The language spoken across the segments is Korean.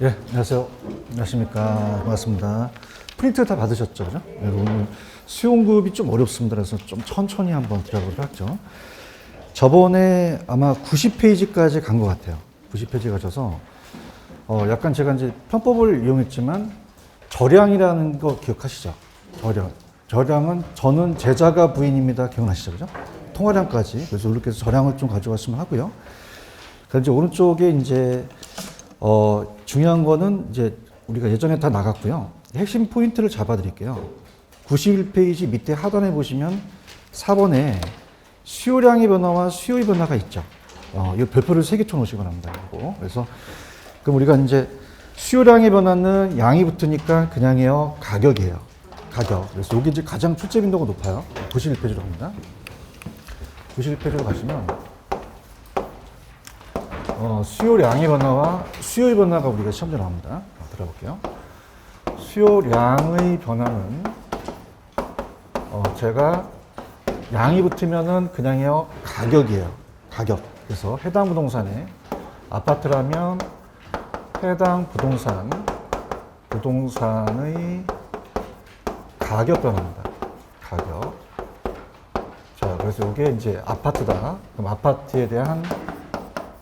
예, 안녕하세요. 안녕하십니까. 반갑습니다. 프린트 다 받으셨죠? 그죠? 네, 오늘 수용급이 좀 어렵습니다. 그래서 좀 천천히 한번 들어보도록 하죠. 저번에 아마 90페이지까지 간 것 같아요. 90페이지 가셔서, 약간 제가 이제 편법을 이용했지만, 절량이라는 거 기억하시죠? 절량. 절량은 저는 제자가 부인입니다. 기억나시죠? 그죠? 통화량까지. 그래서 이렇게 해서 절량을 좀 가져갔으면 하고요. 그래서 이제 오른쪽에 이제, 중요한 거는 이제 우리가 예전에 다 나갔고요. 핵심 포인트를 잡아 드릴게요. 91페이지 밑에 하단에 보시면 4번에 수요량의 변화와 수요의 변화가 있죠. 이 별표를 3개 쳐놓으시기 바랍니다. 그래서 그럼 우리가 이제 수요량의 변화는 양이 붙으니까 그냥이요. 가격이에요. 가격. 그래서 여기 이제 가장 출제 빈도가 높아요. 91페이지로 갑니다. 91페이지로 가시면 수요량의 변화와 수요의 변화가 우리가 시험에 나옵니다. 들어볼게요. 수요량의 변화는 제가 양이 붙으면은 그냥요 가격이에요. 가격. 그래서 해당 부동산에 아파트라면 해당 부동산의 가격 변화입니다. 가격. 자, 그래서 이게 이제 아파트다. 그럼 아파트에 대한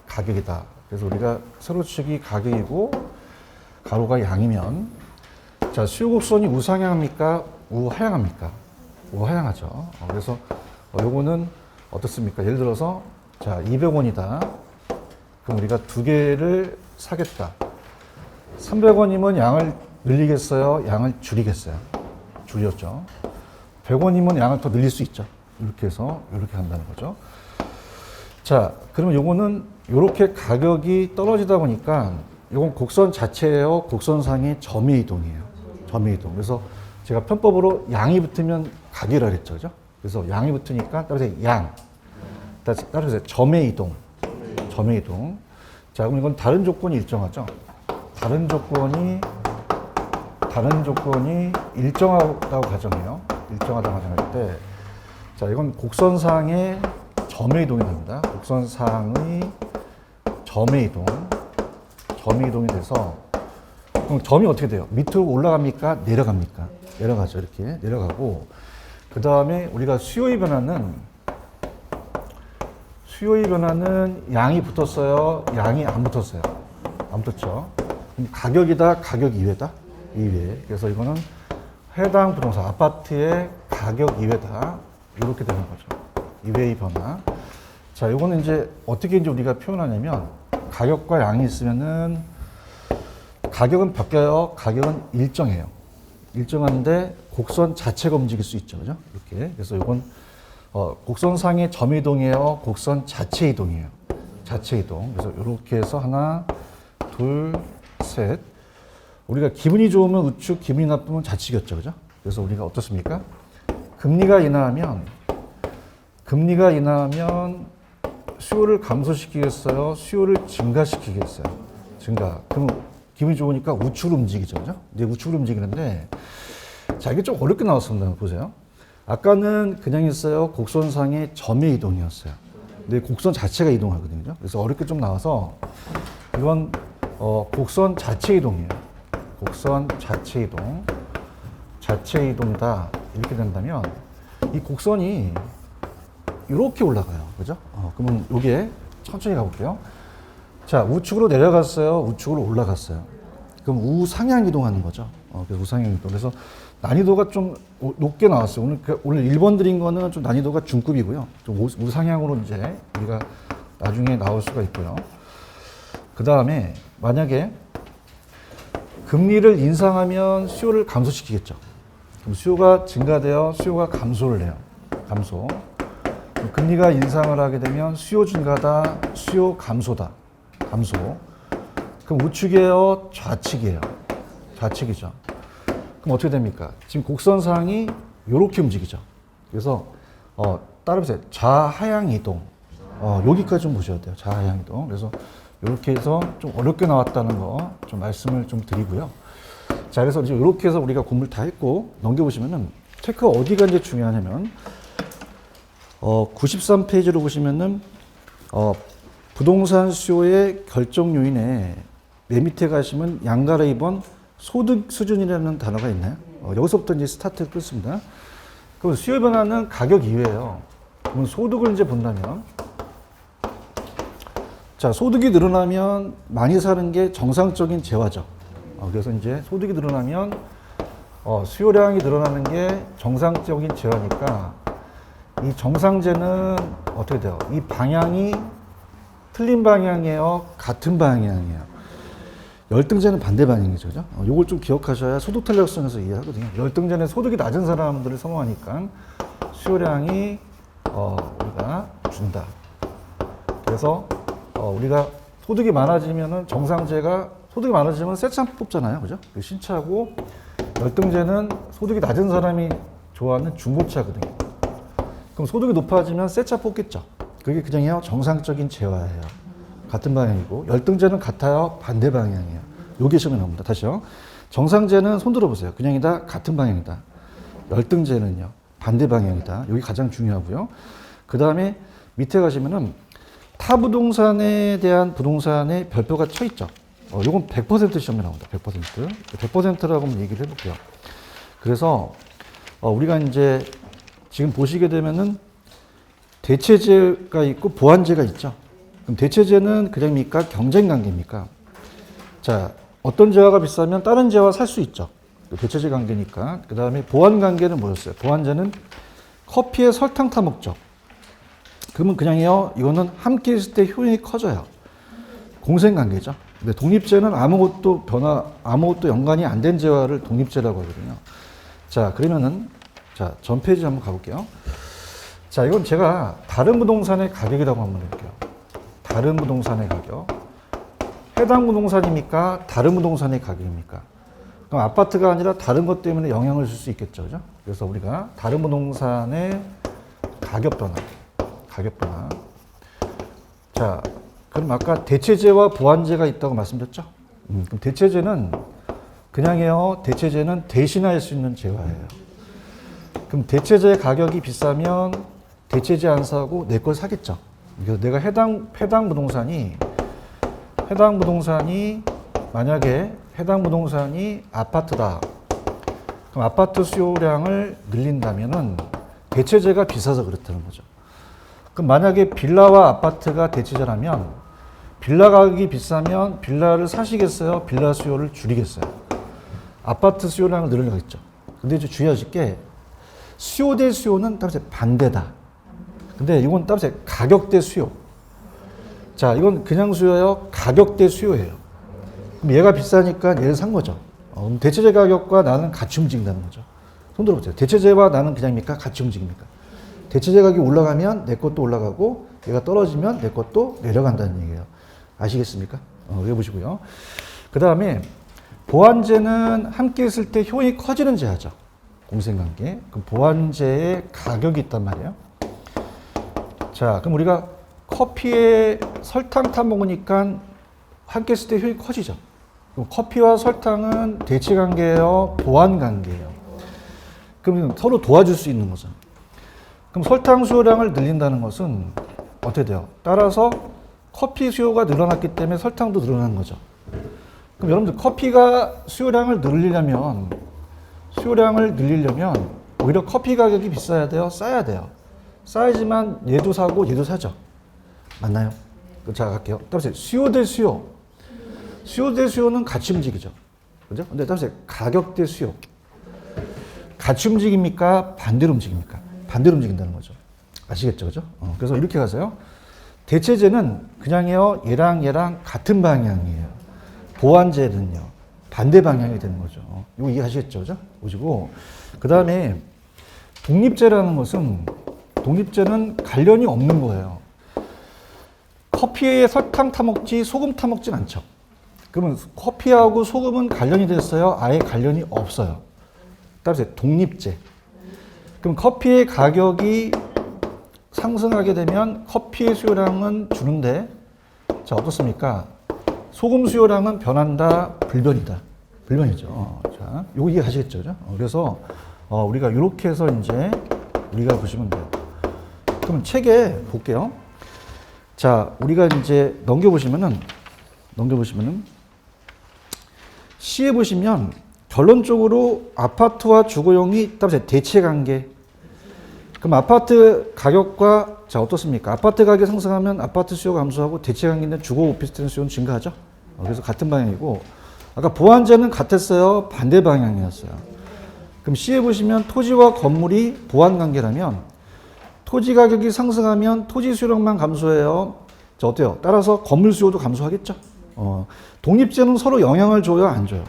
가격이다. 그래서 우리가 세로축이 가격이고 가로가 양이면 자 수요곡선이 우상향합니까? 우하향합니까? 우하향하죠. 그래서 요거는 어떻습니까? 예를 들어서 자 200원이다. 그럼 우리가 두 개를 사겠다. 300원이면 양을 늘리겠어요? 양을 줄이겠어요? 줄였죠. 100원이면 양을 더 늘릴 수 있죠. 이렇게 해서 이렇게 한다는 거죠. 자, 그러면 요거는 이렇게 가격이 떨어지다 보니까 이건 곡선 자체예요. 곡선상의 점의 이동이에요. 점의 이동. 그래서 제가 편법으로 양이 붙으면 가격이라고 했죠. 그죠? 그래서 양이 붙으니까 따라서 양. 따라서 점의 이동. 점의 이동. 자, 그럼 이건 다른 조건이 일정하죠. 다른 조건이 일정하다고 가정해요. 일정하다고 가정할 때 자, 이건 곡선상의 점의 이동이 됩니다. 곡선상의 점의 이동이 돼서 그럼 점이 어떻게 돼요? 밑으로 올라갑니까? 내려갑니까? 내려가죠. 이렇게 내려가고 그 다음에 우리가 수요의 변화는 양이 붙었어요? 양이 안 붙었어요? 안 붙었죠. 그럼 가격이다? 가격 이외다? 이외. 그래서 이거는 해당 부동산 아파트의 가격 이외다. 이렇게 되는 거죠. 이외의 변화. 자, 요거는 이제 어떻게 이제 우리가 표현하냐면 가격과 양이 있으면은 가격은 바뀌어요. 가격은 일정해요. 일정한데 곡선 자체가 움직일 수 있죠. 그죠? 이렇게. 그래서 요건 곡선상의 점 이동이에요. 곡선 자체 이동이에요. 자체 이동. 그래서 이렇게 해서 하나, 둘, 셋. 우리가 기분이 좋으면 우측, 기분이 나쁘면 좌측이었죠. 그죠? 그래서 우리가 어떻습니까? 금리가 인하하면 수요를 감소시키겠어요? 수요를 증가시키겠어요? 증가. 그럼 기분이 좋으니까 우측으로 움직이죠. 그죠? 이제 우측으로 움직이는데, 자, 이게 좀 어렵게 나왔습니다. 보세요. 아까는 그냥 있어요. 곡선상의 점의 이동이었어요. 근데 곡선 자체가 이동하거든요. 그래서 어렵게 좀 나와서, 이건, 곡선 자체 이동이에요. 곡선 자체 이동. 자체 이동이다. 이렇게 된다면, 이 곡선이 이렇게 올라가요. 그죠? 그러면 여기에 천천히 가볼게요. 자, 우측으로 내려갔어요. 우측으로 올라갔어요. 그럼 우상향 이동하는 거죠. 그래서 우상향 이동. 그래서 난이도가 좀 높게 나왔어요. 오늘 1번 드린 거는 좀 난이도가 중급이고요. 좀 우상향으로 이제 우리가 나중에 나올 수가 있고요. 그 다음에 만약에 금리를 인상하면 수요를 감소시키겠죠. 그럼 수요가 증가되어 수요가 감소를 해요. 감소. 금리가 인상을 하게 되면 수요 증가다, 수요 감소다. 감소. 그럼 우측이에요, 좌측이에요? 좌측이죠. 그럼 어떻게 됩니까? 지금 곡선상이 이렇게 움직이죠. 그래서 따라보세요. 좌하향 이동. 여기까지 좀 보셔야 돼요. 좌하향 이동. 그래서 이렇게 해서 좀 어렵게 나왔다는 거 좀 말씀을 좀 드리고요. 자, 그래서 이제 이렇게 해서 우리가 공부를 다 했고 넘겨보시면은 체크가 어디가 이제 중요하냐면 93페이지로 보시면은 부동산 수요의 결정 요인에 맨 밑에 가시면 양가로 2번 소득 수준이라는 단어가 있나요? 여기서부터 이제 스타트를 끊습니다. 그럼 수요 변화는 가격 이외예요. 그럼 소득을 이제 본다면, 자, 소득이 늘어나면 많이 사는 게 정상적인 재화죠. 그래서 이제 소득이 늘어나면 수요량이 늘어나는 게 정상적인 재화니까 이 정상재는 어떻게 돼요? 이 방향이 틀린 방향이에요? 같은 방향이에요? 열등제는 반대 방향이죠. 그죠? 요걸 좀 기억하셔야 소득 탄력성에서 이해하거든요. 열등제는 소득이 낮은 사람들을 선호하니까 수요량이 우리가 준다. 그래서 우리가 소득이 많아지면은 정상제가 소득이 많아지면 새 차 뽑잖아요. 그죠? 신차고 열등제는 소득이 낮은 사람이 좋아하는 중고차거든요. 그럼 소득이 높아지면 새 차 뽑겠죠. 그게 그냥요 정상적인 재화예요. 같은 방향이고 열등제는 같아요. 반대 방향이에요. 요게 시험에 나옵니다. 다시요. 정상제는 손 들어보세요. 그냥이다. 같은 방향이다. 열등제는요. 반대 방향이다. 여기 가장 중요하고요. 그 다음에 밑에 가시면은 타 부동산에 대한 부동산의 별표가 쳐 있죠. 요건 100% 시험에 나옵니다. 100%. 100%라고 한번 얘기를 해볼게요. 그래서 우리가 이제 지금 보시게 되면은 대체제가 있고 보완제가 있죠. 그럼 대체제는 그냥입니까? 경쟁 관계입니까? 자, 어떤 재화가 비싸면 다른 재화 살 수 있죠. 대체제 관계니까. 그 다음에 보완 관계는 뭐였어요? 보완제는 커피에 설탕 타 먹죠. 그러면 그냥요, 이거는 함께 있을 때 효용이 커져요. 공생 관계죠. 근데 독립제는 아무것도 연관이 안 된 재화를 독립제라고 하거든요. 자, 그러면은, 자, 전 페이지 한번 가볼게요. 자, 이건 제가 다른 부동산의 가격이라고 한번 해볼게요. 다른 부동산의 가격. 해당 부동산입니까? 다른 부동산의 가격입니까? 그럼 아파트가 아니라 다른 것 때문에 영향을 줄 수 있겠죠. 그죠? 그래서 우리가 다른 부동산의 가격 변화. 가격 변화. 자, 그럼 아까 대체제와 보완제가 있다고 말씀드렸죠? 그럼 대체제는 그냥요, 대체제는 대신할 수 있는 재화예요. 그럼 대체제 가격이 비싸면 대체제 안 사고 내 걸 사겠죠. 그래서 내가 해당 부동산이 만약에 해당 부동산이 아파트다. 그럼 아파트 수요량을 늘린다면은 대체제가 비싸서 그렇다는 거죠. 그럼 만약에 빌라와 아파트가 대체제라면 빌라 가격이 비싸면 빌라를 사시겠어요? 빌라 수요를 줄이겠어요? 아파트 수요량을 늘리겠죠. 근데 이제 주의하실 게 수요 대 수요는 따라서 반대다. 근데 이건 따라서 가격 대 수요. 자, 이건 그냥 수요예요? 가격 대 수요예요. 그럼 얘가 비싸니까 얘를 산 거죠. 대체제 가격과 나는 같이 움직인다는 거죠. 손 들어보세요. 대체제와 나는 그냥입니까? 같이 움직입니까? 대체제 가격이 올라가면 내 것도 올라가고 얘가 떨어지면 내 것도 내려간다는 얘기예요. 아시겠습니까? 외워보시고요. 그 다음에 보완제는 함께 있을 때 효용이 커지는 제하죠. 공생관계. 그럼 보완제의 가격이 있단 말이에요. 자, 그럼 우리가 커피에 설탕 타 먹으니까 함께 있을 때 효용이 커지죠. 그럼 커피와 설탕은 대체관계예요? 보완관계예요? 그럼 서로 도와줄 수 있는 거죠. 그럼 설탕 수요량을 늘린다는 것은 어떻게 돼요? 따라서 커피 수요가 늘어났기 때문에 설탕도 늘어난 거죠. 그럼 여러분들 커피가 수요량을 늘리려면 오히려 커피 가격이 비싸야 돼요? 싸야 돼요? 싸야지만 얘도 사고 얘도 사죠. 맞나요? 자, 갈게요. 따라서 수요 대 수요. 수요 대 수요는 같이 움직이죠. 그죠? 근데 따라서 가격 대 수요. 같이 움직입니까? 반대로 움직입니까? 반대로 움직인다는 거죠. 아시겠죠? 그죠? 그래서 이렇게 가세요. 대체제는 그냥요, 얘랑 같은 방향이에요. 보완제는요, 반대 방향이 되는 거죠. 이거 이해하시겠죠? 그죠? 보시고. 그 다음에 독립제라는 것은, 독립제는 관련이 없는 거예요. 커피에 설탕 타먹지, 소금 타먹진 않죠. 그러면 커피하고 소금은 관련이 됐어요? 아예 관련이 없어요. 따라서 독립제. 그럼 커피의 가격이 상승하게 되면 커피의 수요량은 주는데, 자, 어떻습니까? 소금 수요량은 변한다, 불변이다. 불변이죠. 자, 요거 이해하시겠죠? 그죠? 그래서, 우리가 이렇게 해서 이제 우리가 보시면 돼요. 그럼 책에 볼게요. 자, 우리가 이제 넘겨보시면은, C에 보시면 결론적으로 아파트와 주거용이 대체 관계. 그럼 아파트 가격과 자 어떻습니까? 아파트 가격 상승하면 아파트 수요 감소하고 대체 관계는 주거 오피스텔 수요는 증가하죠. 그래서 같은 방향이고 아까 보완제는 같았어요. 반대 방향이었어요. 그럼 C에 보시면 토지와 건물이 보완 관계라면 토지 가격이 상승하면 토지 수요량만 감소해요. 자 어때요? 따라서 건물 수요도 감소하겠죠. 독립제는 서로 영향을 줘요, 안 줘요?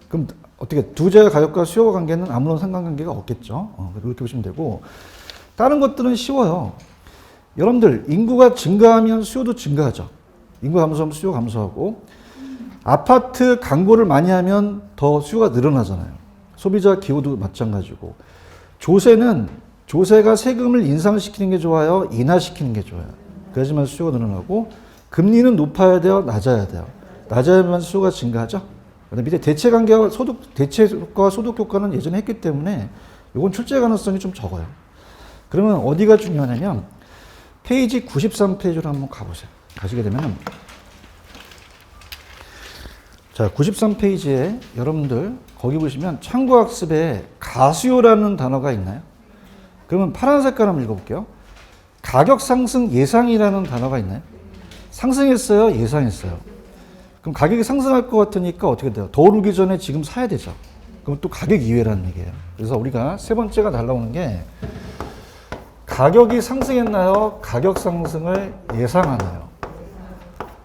그럼 어떻게 두 재의 가격과 수요 관계는 아무런 상관관계가 없겠죠. 그렇게 보시면 되고 다른 것들은 쉬워요. 여러분들 인구가 증가하면 수요도 증가하죠. 인구 감소하면 수요 감소하고 아파트 광고를 많이 하면 더 수요가 늘어나잖아요. 소비자 기호도 마찬가지고 조세가 세금을 인상시키는 게 좋아요? 인하시키는 게 좋아요? 그래야지만 수요가 늘어나고 금리는 높아야 돼요? 낮아야 돼요? 낮아야만 수요가 증가하죠? 밑에 대체관계와 대체과 소득 효과는 예전에 했기 때문에 이건 출제 가능성이 좀 적어요. 그러면 어디가 중요하냐면 페이지 93페이지로 한번 가보세요. 가시게 되면 자 93페이지에 여러분들 거기 보시면 참고학습에 가수요라는 단어가 있나요? 그러면 파란 색깔 한번 읽어볼게요. 가격 상승 예상이라는 단어가 있나요? 상승했어요? 예상했어요? 그럼 가격이 상승할 것 같으니까 어떻게 돼요? 더 오르기 전에 지금 사야 되죠. 그럼 또 가격 이외라는 얘기예요. 그래서 우리가 세 번째가 날라오는 게 가격이 상승했나요? 가격 상승을 예상하나요?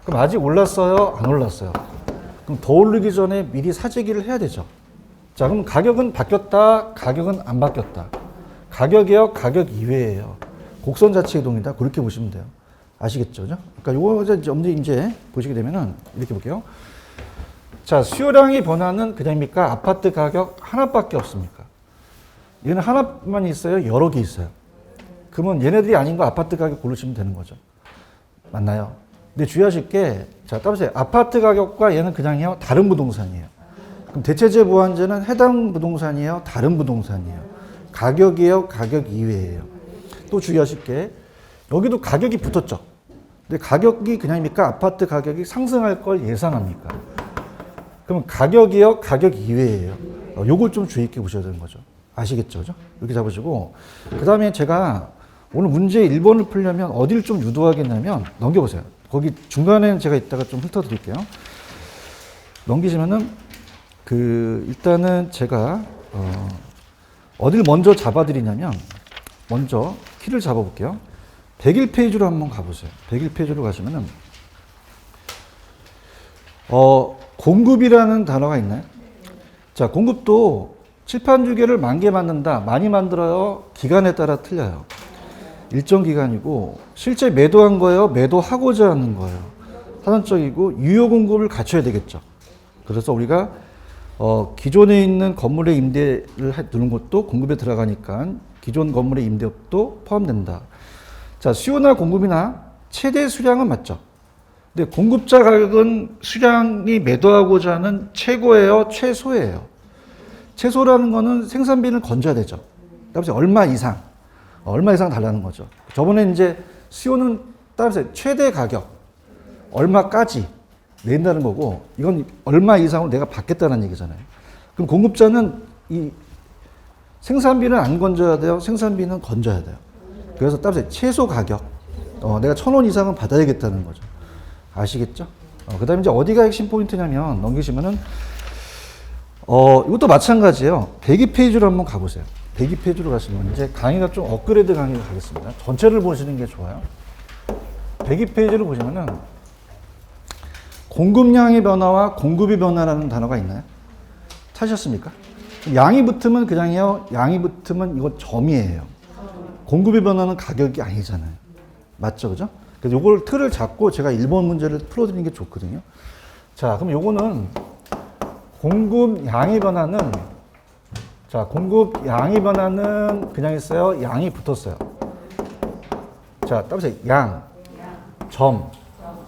그럼 아직 올랐어요? 안 올랐어요? 그럼 더 오르기 전에 미리 사재기를 해야 되죠. 자, 그럼 가격은 바뀌었다, 가격은 안 바뀌었다. 가격이요, 가격 이외예요. 곡선 자체 이동이다. 그렇게 보시면 돼요. 아시겠죠? 그러니까 요거 이제 보시게 되면은 이렇게 볼게요. 자, 수요량의 변화는 그냥입니까? 아파트 가격 하나밖에 없습니까? 얘는 하나만 있어요? 여러 개 있어요? 그러면 얘네들이 아닌 거 아파트 가격 고르시면 되는 거죠. 맞나요? 근데 주의하실 게, 자, 따보세요. 아파트 가격과 얘는 그냥요, 다른 부동산이에요. 그럼 대체재 보완제는 해당 부동산이에요? 다른 부동산이에요? 가격이에요? 가격 이외예요? 또 주의하실 게, 여기도 가격이 붙었죠. 근데 가격이 그냥입니까? 아파트 가격이 상승할 걸 예상합니까? 그럼 가격이요? 가격 이외예요? 요걸 좀 주의 있게 보셔야 되는 거죠. 아시겠죠? 이렇게 잡으시고, 그 다음에 제가 오늘 문제 1번을 풀려면 어디를 좀 유도하겠냐면, 넘겨보세요. 거기 중간에 제가 이따가 좀 훑어드릴게요. 넘기시면은, 일단은 제가, 어디를 먼저 잡아드리냐면, 먼저 키를 잡아볼게요. 101페이지로 한번 가보세요. 101페이지로 가시면은, 공급이라는 단어가 있나요? 자, 공급도 칠판 주개를 10,000개 만든다. 많이 만들어요? 기간에 따라 틀려요. 일정 기간이고, 실제 매도한 거예요? 매도하고자 하는 거예요. 사전적이고, 유효 공급을 갖춰야 되겠죠. 그래서 우리가, 기존에 있는 건물의 임대를 두는 것도 공급에 들어가니까 기존 건물의 임대업도 포함된다. 자, 수요나 공급이나 최대 수량은 맞죠. 근데 공급자 가격은 수량이 매도하고자 하는 최고예요, 최소예요. 최소라는 거는 생산비를 건져야 되죠. 따라서 얼마 이상 달라는 거죠. 저번에 이제 수요는 따라서 최대 가격, 얼마까지 낸다는 거고, 이건 얼마 이상으로 내가 받겠다는 얘기잖아요. 그럼 공급자는 이 생산비는 안 건져야 돼요, 생산비는 건져야 돼요. 그래서 따라서 최소 가격, 내가 1,000원 이상은 받아야겠다는 거죠. 아시겠죠? 그 다음에 이제 어디가 핵심 포인트냐면, 넘기시면은, 이것도 마찬가지예요. 102페이지로 한번 가보세요. 102페이지로 가시면, 이제 강의가 좀 업그레이드 강의로 가겠습니다. 전체를 보시는 게 좋아요. 102페이지를 보시면은, 공급량의 변화와 공급의 변화라는 단어가 있나요? 찾으셨습니까? 양이 붙으면 그냥요, 양이 붙으면 이거 점이에요. 공급의 변화는 가격이 아니잖아요. 맞죠? 그죠? 그래서 요걸 틀을 잡고 제가 1번 문제를 풀어드리는 게 좋거든요. 자, 그럼 요거는 공급 양의 변화는, 자, 공급 양의 변화는 그냥 있어요. 양이 붙었어요. 자, 따라서 양,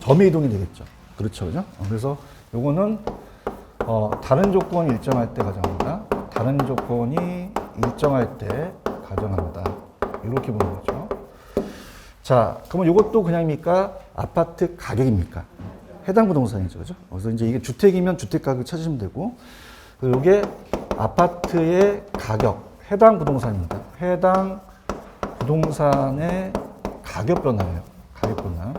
점의 이동이 되겠죠. 그렇죠. 그죠? 그래서 요거는, 다른 조건이 일정할 때 가정한다. 다른 조건이 일정할 때 가정한다. 이렇게 보는 거죠. 자, 그러면 이것도 그냥입니까? 아파트 가격입니까? 해당 부동산이죠. 그죠? 그래서 이제 이게 주택이면 주택 가격 찾으시면 되고, 그리고 이게 아파트의 가격, 해당 부동산입니다. 해당 부동산의 가격 변화예요. 가격 변화.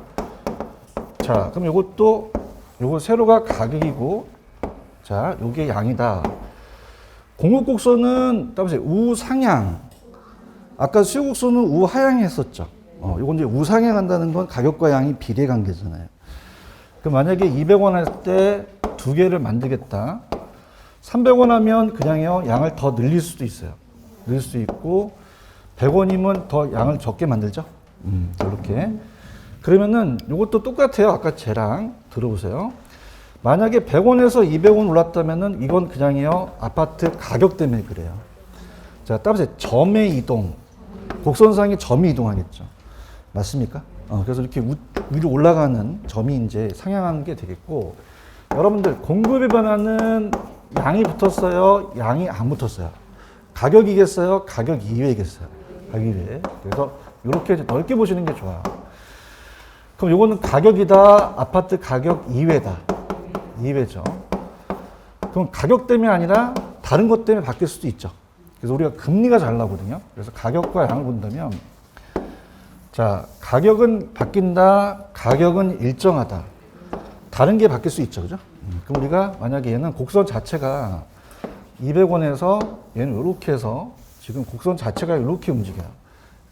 자, 그럼 요것도, 요거 세로가 가격이고, 자, 요게 양이다. 공급곡선은, 따보세요. 우상향. 아까 수요곡선은 우하향 했었죠. 요건 이제 우상향 한다는 건 가격과 양이 비례 관계잖아요. 그럼 만약에 200원 할 때 두 개를 만들겠다. 300원 하면 그냥요, 양을 더 늘릴 수도 있어요. 늘릴 수도 있고, 100원이면 더 양을 적게 만들죠. 이렇게. 그러면은 이것도 똑같아요. 아까 쟤랑 들어보세요. 만약에 100원에서 200원 올랐다면은 이건 그냥요, 아파트 가격 때문에 그래요. 자, 따라서 점의 이동. 곡선상의 점이 이동하겠죠. 맞습니까? 그래서 이렇게 위로 올라가는 점이 이제 상향하는 게 되겠고, 여러분들 공급의 변화는 양이 붙었어요? 양이 안 붙었어요? 가격이겠어요? 가격 이외겠어요? 가격 이외. 그래서 이렇게 넓게 보시는 게 좋아요. 그럼 요거는 가격이다, 아파트 가격 이외다. 이외죠. 그럼 가격 때문에 아니라 다른 것 때문에 바뀔 수도 있죠. 그래서 우리가 금리가 잘 나오거든요. 그래서 가격과 양을 본다면, 자, 가격은 바뀐다, 가격은 일정하다. 다른 게 바뀔 수 있죠. 그죠? 그럼 우리가 만약에 얘는 곡선 자체가 200원에서 얘는 이렇게 해서 지금 곡선 자체가 이렇게 움직여요.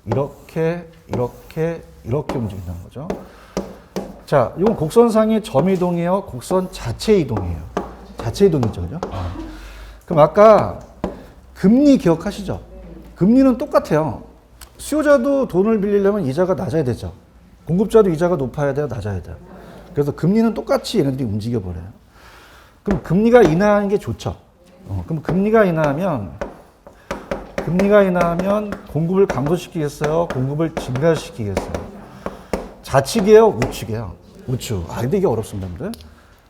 이렇게, 이렇게, 이렇게 움직인다는 거죠. 자, 이건 곡선상의 점 이동이에요? 곡선 자체 이동이에요? 자체 이동이죠. 그죠? 그럼 아까 금리 기억하시죠? 금리는 똑같아요. 수요자도 돈을 빌리려면 이자가 낮아야 되죠. 공급자도 이자가 높아야 돼요? 낮아야 돼요? 그래서 금리는 똑같이 얘네들이 움직여버려요. 그럼 금리가 인하하는 게 좋죠. 그럼 금리가 인하하면 공급을 감소시키겠어요? 공급을 증가시키겠어요? 좌측이에요? 우측이에요? 우측. 근데 이게 어렵습니다. 여러분들.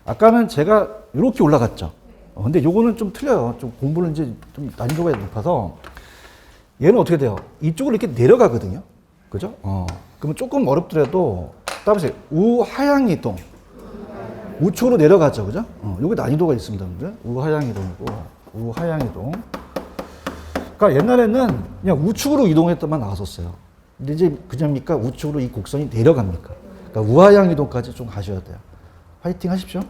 아까는 제가 이렇게 올라갔죠. 근데 요거는 좀 틀려요. 좀 공부는 이제 좀 난이도가 높아서 얘는 어떻게 돼요? 이쪽으로 이렇게 내려가거든요. 그죠? 그러면 조금 어렵더라도 따라보세요. 우하향 이동. 우측으로 내려가죠. 그죠? 여기 난이도가 있습니다. 여러분들. 우하향 이동이고, 우하향 이동. 그러니까 옛날에는 그냥 우측으로 이동했더만 나왔었어요. 근데 이제 그냥입니까? 우측으로 이 곡선이 내려갑니까? 그러니까 우하향 이동까지 좀 가셔야 돼요. 화이팅 하십시오.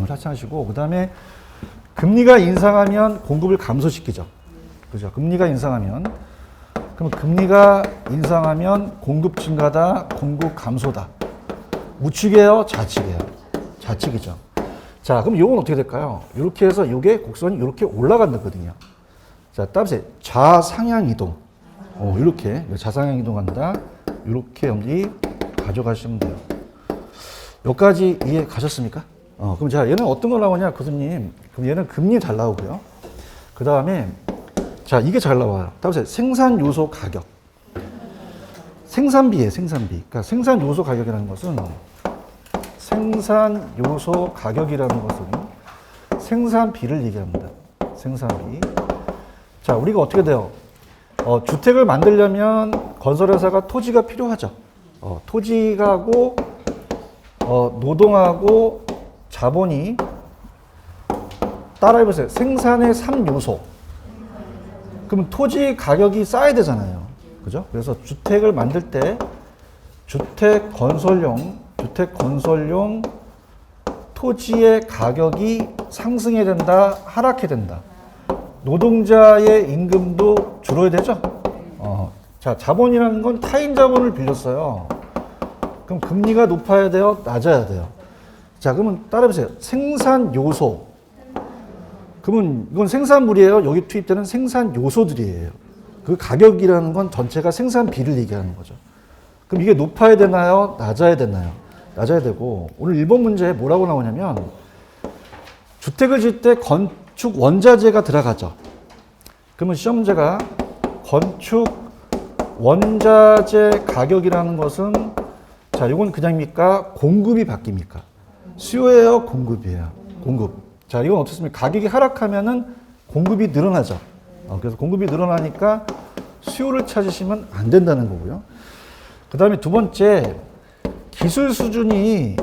화이팅 하시고, 그 다음에 금리가 인상하면 공급을 감소시키죠. 그죠? 금리가 인상하면. 그럼 금리가 인상하면 공급 증가다, 공급 감소다. 우측이에요? 좌측이에요? 좌측이죠. 자, 그럼 이건 어떻게 될까요? 이렇게 해서 이게 곡선이 이렇게 올라간다거든요. 자, 따라서 좌상향 이동. 이렇게 좌상향 이동한다. 이렇게 여기 가져가시면 돼요. 여기까지 이해 가셨습니까? 그럼 자, 얘는 어떤 거 나오냐, 교수님? 그럼 얘는 금리 잘 나오고요. 그 다음에 자, 이게 잘 나와요. 따라서 생산 요소 가격. 생산비예요, 생산비. 그러니까 생산 요소 가격이라는 것은 생산 요소 가격이라는 것은 생산비를 얘기합니다. 생산비. 자, 우리가 어떻게 돼요? 주택을 만들려면 건설회사가 토지가 필요하죠. 토지하고 노동하고 자본이 따라해보세요. 생산의 3요소. 그러면 토지 가격이 싸야 되잖아요. 그죠? 그래서 주택을 만들 때 주택 건설용 토지의 가격이 상승해야 된다, 하락해야 된다. 노동자의 임금도 줄어야 되죠? 자, 자본이라는 건 타인 자본을 빌렸어요. 그럼 금리가 높아야 돼요? 낮아야 돼요? 자, 그러면 따라해보세요. 생산 요소. 그러면 이건 생산물이에요? 여기 투입되는 생산 요소들이에요. 그 가격이라는 건 전체가 생산비를 얘기하는 거죠. 그럼 이게 높아야 되나요? 낮아야 되나요? 낮아야 되고, 오늘 1번 문제에 뭐라고 나오냐면, 주택을 지을 때 건축 원자재가 들어가죠. 그러면 시험 문제가 건축 원자재 가격이라는 것은, 자, 이건 그냥입니까? 공급이 바뀝니까? 수요예요? 공급이에요? 공급. 자, 이건 어떻습니까? 가격이 하락하면은 공급이 늘어나죠. 그래서 공급이 늘어나니까 수요를 찾으시면 안 된다는 거고요. 그 다음에 두 번째, 기술 수준이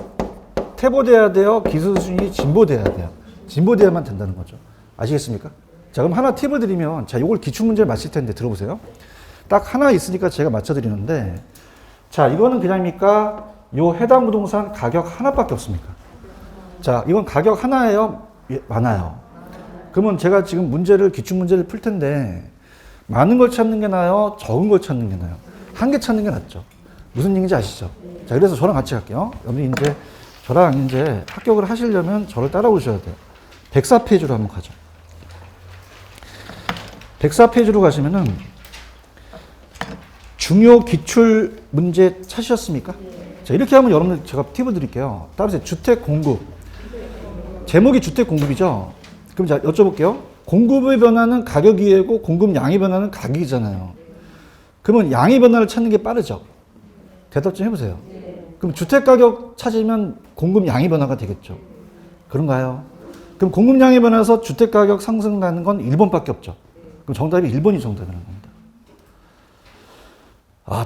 퇴보돼야 돼요? 기술 수준이 진보돼야 돼요? 진보돼야만 된다는 거죠. 아시겠습니까? 자, 그럼 하나 팁을 드리면, 자, 요걸 기출문제를 맞힐 텐데 들어보세요. 딱 하나 있으니까 제가 맞춰드리는데, 자, 이거는 그냥입니까? 요 해당 부동산 가격 하나밖에 없습니까? 자, 이건 가격 하나예요? 예, 많아요. 그러면 제가 지금 문제를, 기출문제를 풀 텐데, 많은 걸 찾는 게 나아요? 적은 걸 찾는 게 나아요? 한 개 찾는 게 낫죠. 무슨 얘기인지 아시죠? 자, 그래서 저랑 같이 갈게요. 여러분 이제 저랑 이제 합격을 하시려면 저를 따라오셔야 돼요. 104페이지로 한번 가죠. 104페이지로 가시면은 중요 기출 문제 찾으셨습니까? 자, 이렇게 하면 여러분들 제가 팁을 드릴게요. 따라서 주택 공급. 제목이 주택 공급이죠? 그럼 자, 여쭤볼게요. 공급의 변화는 가격이고 공급량의 변화는 가격이잖아요. 그러면 양의 변화를 찾는 게 빠르죠? 대답 좀 해보세요. 그럼 주택 가격 찾으면 공급량의 변화가 되겠죠? 그런가요? 그럼 공급량의 변화에서 주택 가격 상승하는 건 1번밖에 없죠? 그럼 정답이 1번이 정답이라는 겁니다.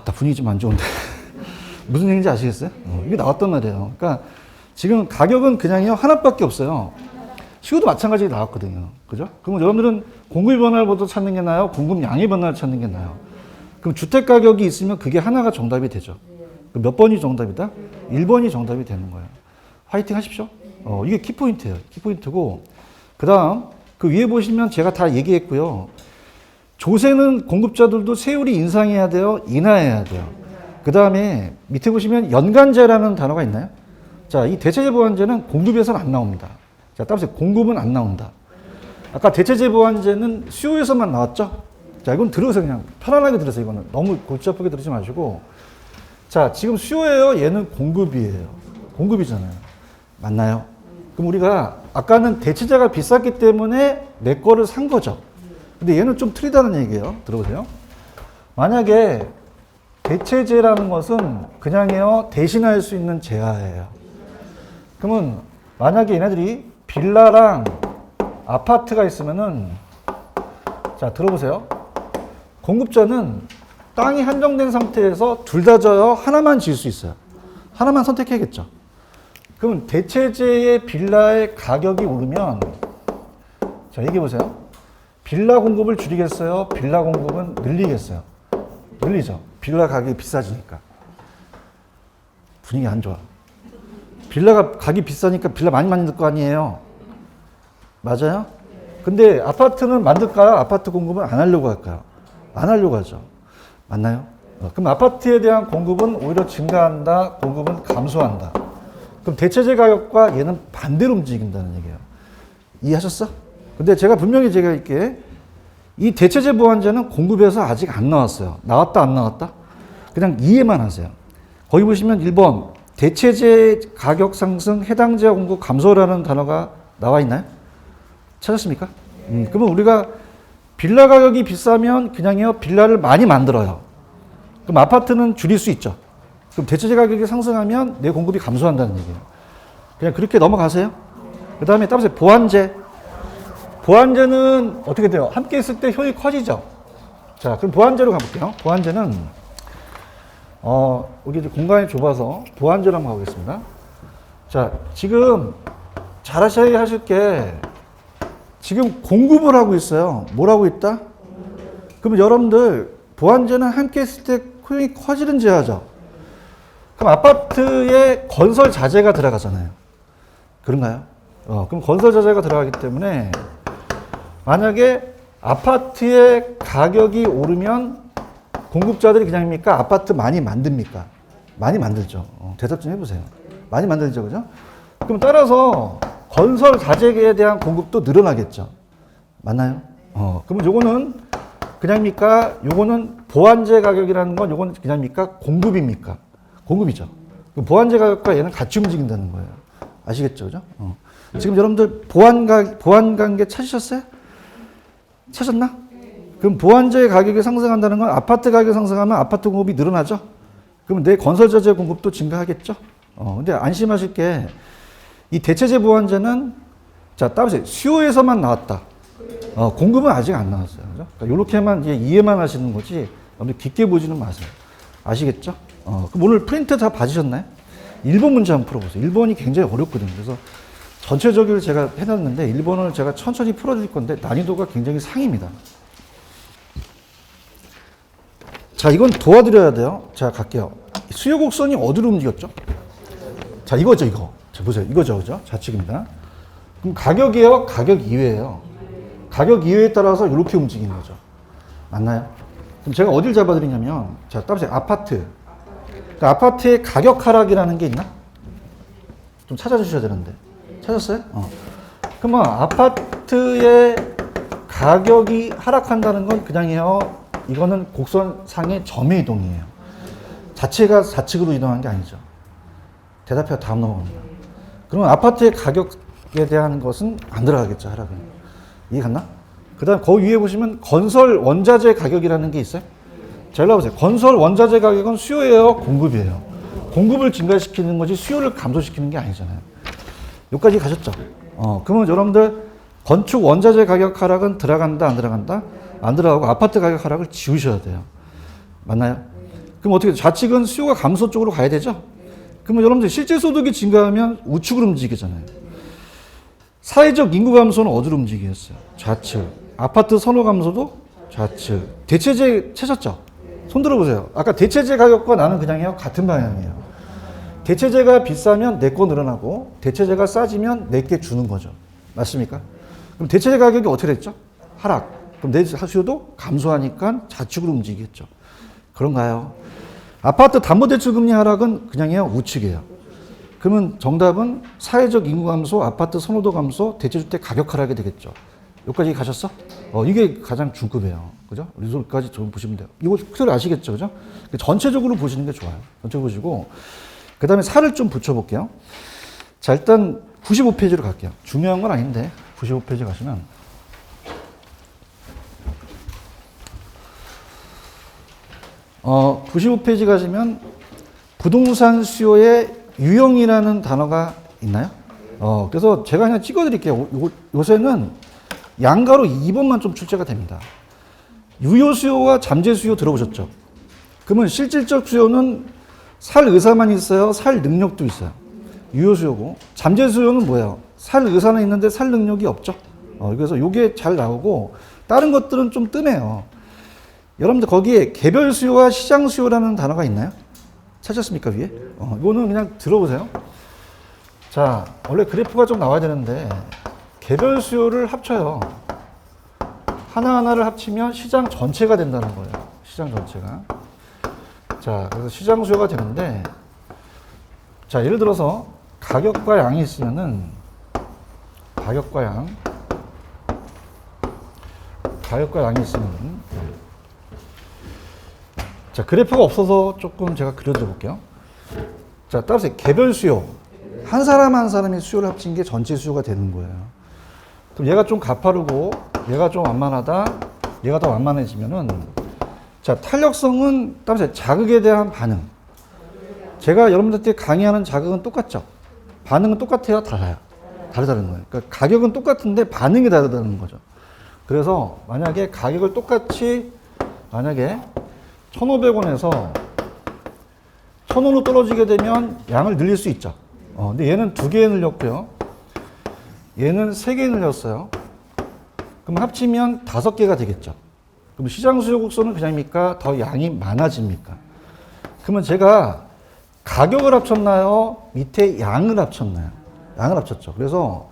딱 분위기 좀 안 좋은데. 무슨 얘기인지 아시겠어요? 이게 나왔단 말이에요. 그러니까 지금 가격은 그냥요, 하나밖에 없어요. 시우도 마찬가지로 나왔거든요. 그죠? 그럼 여러분들은 공급의 변화를 먼저 찾는 게 나아요? 공급량의 변화를 찾는 게 나아요? 그럼 주택 가격이 있으면 그게 하나가 정답이 되죠. 그럼 몇 번이 정답이다? 1번이 정답이 되는 거예요. 화이팅 하십시오. 이게 키포인트예요. 키포인트고, 그 다음, 그 위에 보시면 제가 다 얘기했고요. 조세는 공급자들도 세율이 인상해야 돼요? 인하해야 돼요? 그 다음에 밑에 보시면 연간제라는 단어가 있나요? 자, 이 대체재 보완제는 공급에서는 안 나옵니다. 자, 따라서 공급은 안 나온다. 아까 대체재 보완제는 수요에서만 나왔죠? 자, 이건 들으세요. 그냥 편안하게 들으세요. 이거는 너무 골치 아프게 들으지 마시고. 자, 지금 수요예요? 얘는 공급이에요. 공급이잖아요. 맞나요? 그럼 우리가 아까는 대체재가 비쌌기 때문에 내 거를 산 거죠. 근데 얘는 좀 틀리다는 얘기예요. 들어보세요. 만약에 대체재라는 것은 그냥요, 대신할 수 있는 재화예요. 그러면 만약에 얘네들이 빌라랑 아파트가 있으면은, 자, 들어보세요. 공급자는 땅이 한정된 상태에서 둘 다 져요? 하나만 지을 수 있어요? 하나만 선택해야겠죠. 그럼 대체재의 빌라의 가격이 오르면, 자, 얘기해 보세요. 빌라 공급을 줄이겠어요? 빌라 공급은 늘리겠어요? 늘리죠. 빌라 가격이 비싸지니까. 분위기 안 좋아. 빌라가 가격이 비싸니까 빌라 많이 만들 거 아니에요? 맞아요? 근데 아파트는 만들까요? 아파트 공급은 안 하려고 할까요? 안 하려고 하죠. 맞나요? 그럼 아파트에 대한 공급은 오히려 증가한다, 공급은 감소한다. 그럼 대체재 가격과 얘는 반대로 움직인다는 얘기예요. 이해하셨어? 근데 제가 분명히 제가 이렇게 이 대체재 보완제는 공급에서 아직 안 나왔어요. 나왔다 안 나왔다? 그냥 이해만 하세요. 거기 보시면 1번 대체재 가격 상승 해당 지역 공급 감소라는 단어가 나와 있나요? 찾았습니까? 그러면 우리가 빌라 가격이 비싸면 그냥요, 빌라를 많이 만들어요. 그럼 아파트는 줄일 수 있죠. 그럼 대체재 가격이 상승하면 내 공급이 감소한다는 얘기예요. 그냥 그렇게 넘어가세요. 그 다음에 따라서 보완제. 보완제는 어떻게 돼요? 함께 있을 때 효율이 커지죠. 자, 그럼 보완제로 가볼게요. 보완제는 여기 이제 공간이 좁아서 보완제로 한번 가보겠습니다. 자, 지금 잘 하실 게 지금 공급을 하고 있어요. 뭘 하고 있다? 그러면 여러분들 보완제는 함께 있을 때 효용이 커지는 제하죠. 그럼 아파트에 건설 자재가 들어가잖아요. 그런가요? 그럼 건설 자재가 들어가기 때문에 만약에 아파트의 가격이 오르면 공급자들이 그냥입니까? 아파트 많이 만듭니까? 많이 만들죠. 대답 좀 해보세요. 많이 만들죠, 그죠? 그럼 따라서 건설 자재에 대한 공급도 늘어나겠죠. 맞나요? 그러면 요거는 그냥입니까? 요거는 보완제 가격이라는 건 요거는 그냥입니까? 공급입니까? 공급이죠. 보완제 가격과 얘는 같이 움직인다는 거예요. 아시겠죠, 그죠? 지금 여러분들 보완 관계 찾으셨어요? 찾았나? 그럼 보완제 가격이 상승한다는 건 아파트 가격이 상승하면 아파트 공급이 늘어나죠? 그러면 내 건설자재 공급도 증가하겠죠? 근데 안심하실 게 이 대체재 보완제는 자, 따보세요. 수요에서만 나왔다. 공급은 아직 안 나왔어요. 그죠? 그러니까 이렇게만 이제 이해만 하시는 거지, 깊게 보지는 마세요. 아시겠죠? 그럼 오늘 프린트 다 봐주셨나요? 1번 문제 한번 풀어보세요. 1번이 굉장히 어렵거든요. 그래서 전체적으로 제가 해놨는데 1번을 제가 천천히 풀어줄 건데 난이도가 굉장히 상입니다. 자, 이건 도와드려야 돼요. 자, 갈게요. 수요 곡선이 어디로 움직였죠? 자, 이거죠, 이거. 자, 보세요. 이거죠, 그죠? 좌측입니다. 그럼 가격이에요? 가격 이외예요? 가격 이외에 따라서 이렇게 움직이는 거죠. 맞나요? 그럼 제가 어딜 잡아드리냐면, 자, 따보세요. 아파트. 그러니까 아파트의 가격 하락이라는 게 있나? 좀 찾아주셔야 되는데. 찾았어요? 그러면 아파트의 가격이 하락한다는 건 그냥이에요. 이거는 곡선상의 점의 이동이에요. 자체가 좌측으로 이동한 게 아니죠. 대답해서 다음 넘어갑니다. 그러면 아파트의 가격에 대한 것은 안 들어가겠죠, 하락은. 이해 갔나? 그 다음, 거기 위에 보시면 건설 원자재 가격이라는 게 있어요. 잘 나보세요. 건설 원자재 가격은 수요예요, 공급이에요. 공급을 증가시키는 거지 수요를 감소시키는 게 아니잖아요. 여기까지 가셨죠? 그러면 여러분들 건축 원자재 가격 하락은 들어간다, 안 들어간다? 안 들어가고 아파트 가격 하락을 지우셔야 돼요. 맞나요? 그럼 어떻게 좌측은 수요가 감소 쪽으로 가야 되죠? 그러면 여러분들 실제 소득이 증가하면 우측으로 움직이잖아요. 사회적 인구 감소는 어디로 움직이겠어요? 좌측. 아파트 선호 감소도 좌측. 대체재 채셨죠? 손 들어보세요. 아까 대체재 가격과 나는 그냥요 같은 방향이에요. 대체재가 비싸면 내 거 늘어나고 대체재가 싸지면 내게 주는 거죠. 맞습니까? 그럼 대체재 가격이 어떻게 됐죠? 하락. 그럼 내 수요도 감소하니까 좌측으로 움직이겠죠. 그런가요? 아파트 담보대출 금리 하락은 그냥요 우측이에요. 그러면 정답은 사회적 인구 감소, 아파트 선호도 감소, 대체주택 가격 하락이 되겠죠. 여기까지 가셨어? 이게 가장 중급이에요. 그죠? 리솔까지 좀 보시면 돼요. 이거 소리 아시겠죠? 그죠? 전체적으로 보시는 게 좋아요. 전체적으로 보시고. 그 다음에 살을 좀 붙여볼게요. 자, 일단 95페이지로 갈게요. 중요한 건 아닌데, 95페이지 가시면. 95페이지 가시면 부동산 수요의 유형이라는 단어가 있나요? 그래서 제가 그냥 찍어드릴게요. 요새는 양가로 2번만 좀 출제가 됩니다. 유효 수요와 잠재 수요 들어보셨죠? 그러면 실질적 수요는 살 의사만 있어요? 살 능력도 있어요? 유효 수요고. 잠재 수요는 뭐예요? 살 의사는 있는데 살 능력이 없죠? 그래서 이게 잘 나오고 다른 것들은 좀 뜸해요. 여러분들 거기에 개별 수요와 시장 수요라는 단어가 있나요? 찾았습니까, 위에? 이거는 그냥 들어보세요. 자, 원래 그래프가 좀 나와야 되는데 개별 수요를 합쳐요. 하나하나를 합치면 시장 전체가 된다는 거예요. 시장 전체가. 자, 그래서 시장 수요가 되는데, 자, 예를 들어서 가격과 양이 있으면은, 가격과 양이 있으면은, 자, 그래프가 없어서 조금 제가 그려드려 볼게요. 자, 따라서 개별 수요. 한 사람 한 사람의 수요를 합친 게 전체 수요가 되는 거예요. 그럼 얘가 좀 가파르고, 얘가 좀 완만하다, 얘가 더 완만해지면은, 자, 탄력성은 따라서 자극에 대한 반응. 제가 여러분들한테 강의하는 자극은 똑같죠? 반응은 똑같아요? 달라요? 다르다는 거예요. 그러니까 가격은 똑같은데 반응이 다르다는 거죠. 그래서 만약에 가격을 똑같이, 만약에 1,500원에서 1,000원으로 떨어지게 되면 양을 늘릴 수 있죠. 근데 얘는 2개 늘렸고요. 얘는 3개 늘렸어요. 그럼 합치면 5개가 되겠죠. 그럼 시장 수요 곡선은 그냥입니까? 더 양이 많아집니까? 그러면 제가 가격을 합쳤나요? 밑에 양을 합쳤나요? 양을 합쳤죠. 그래서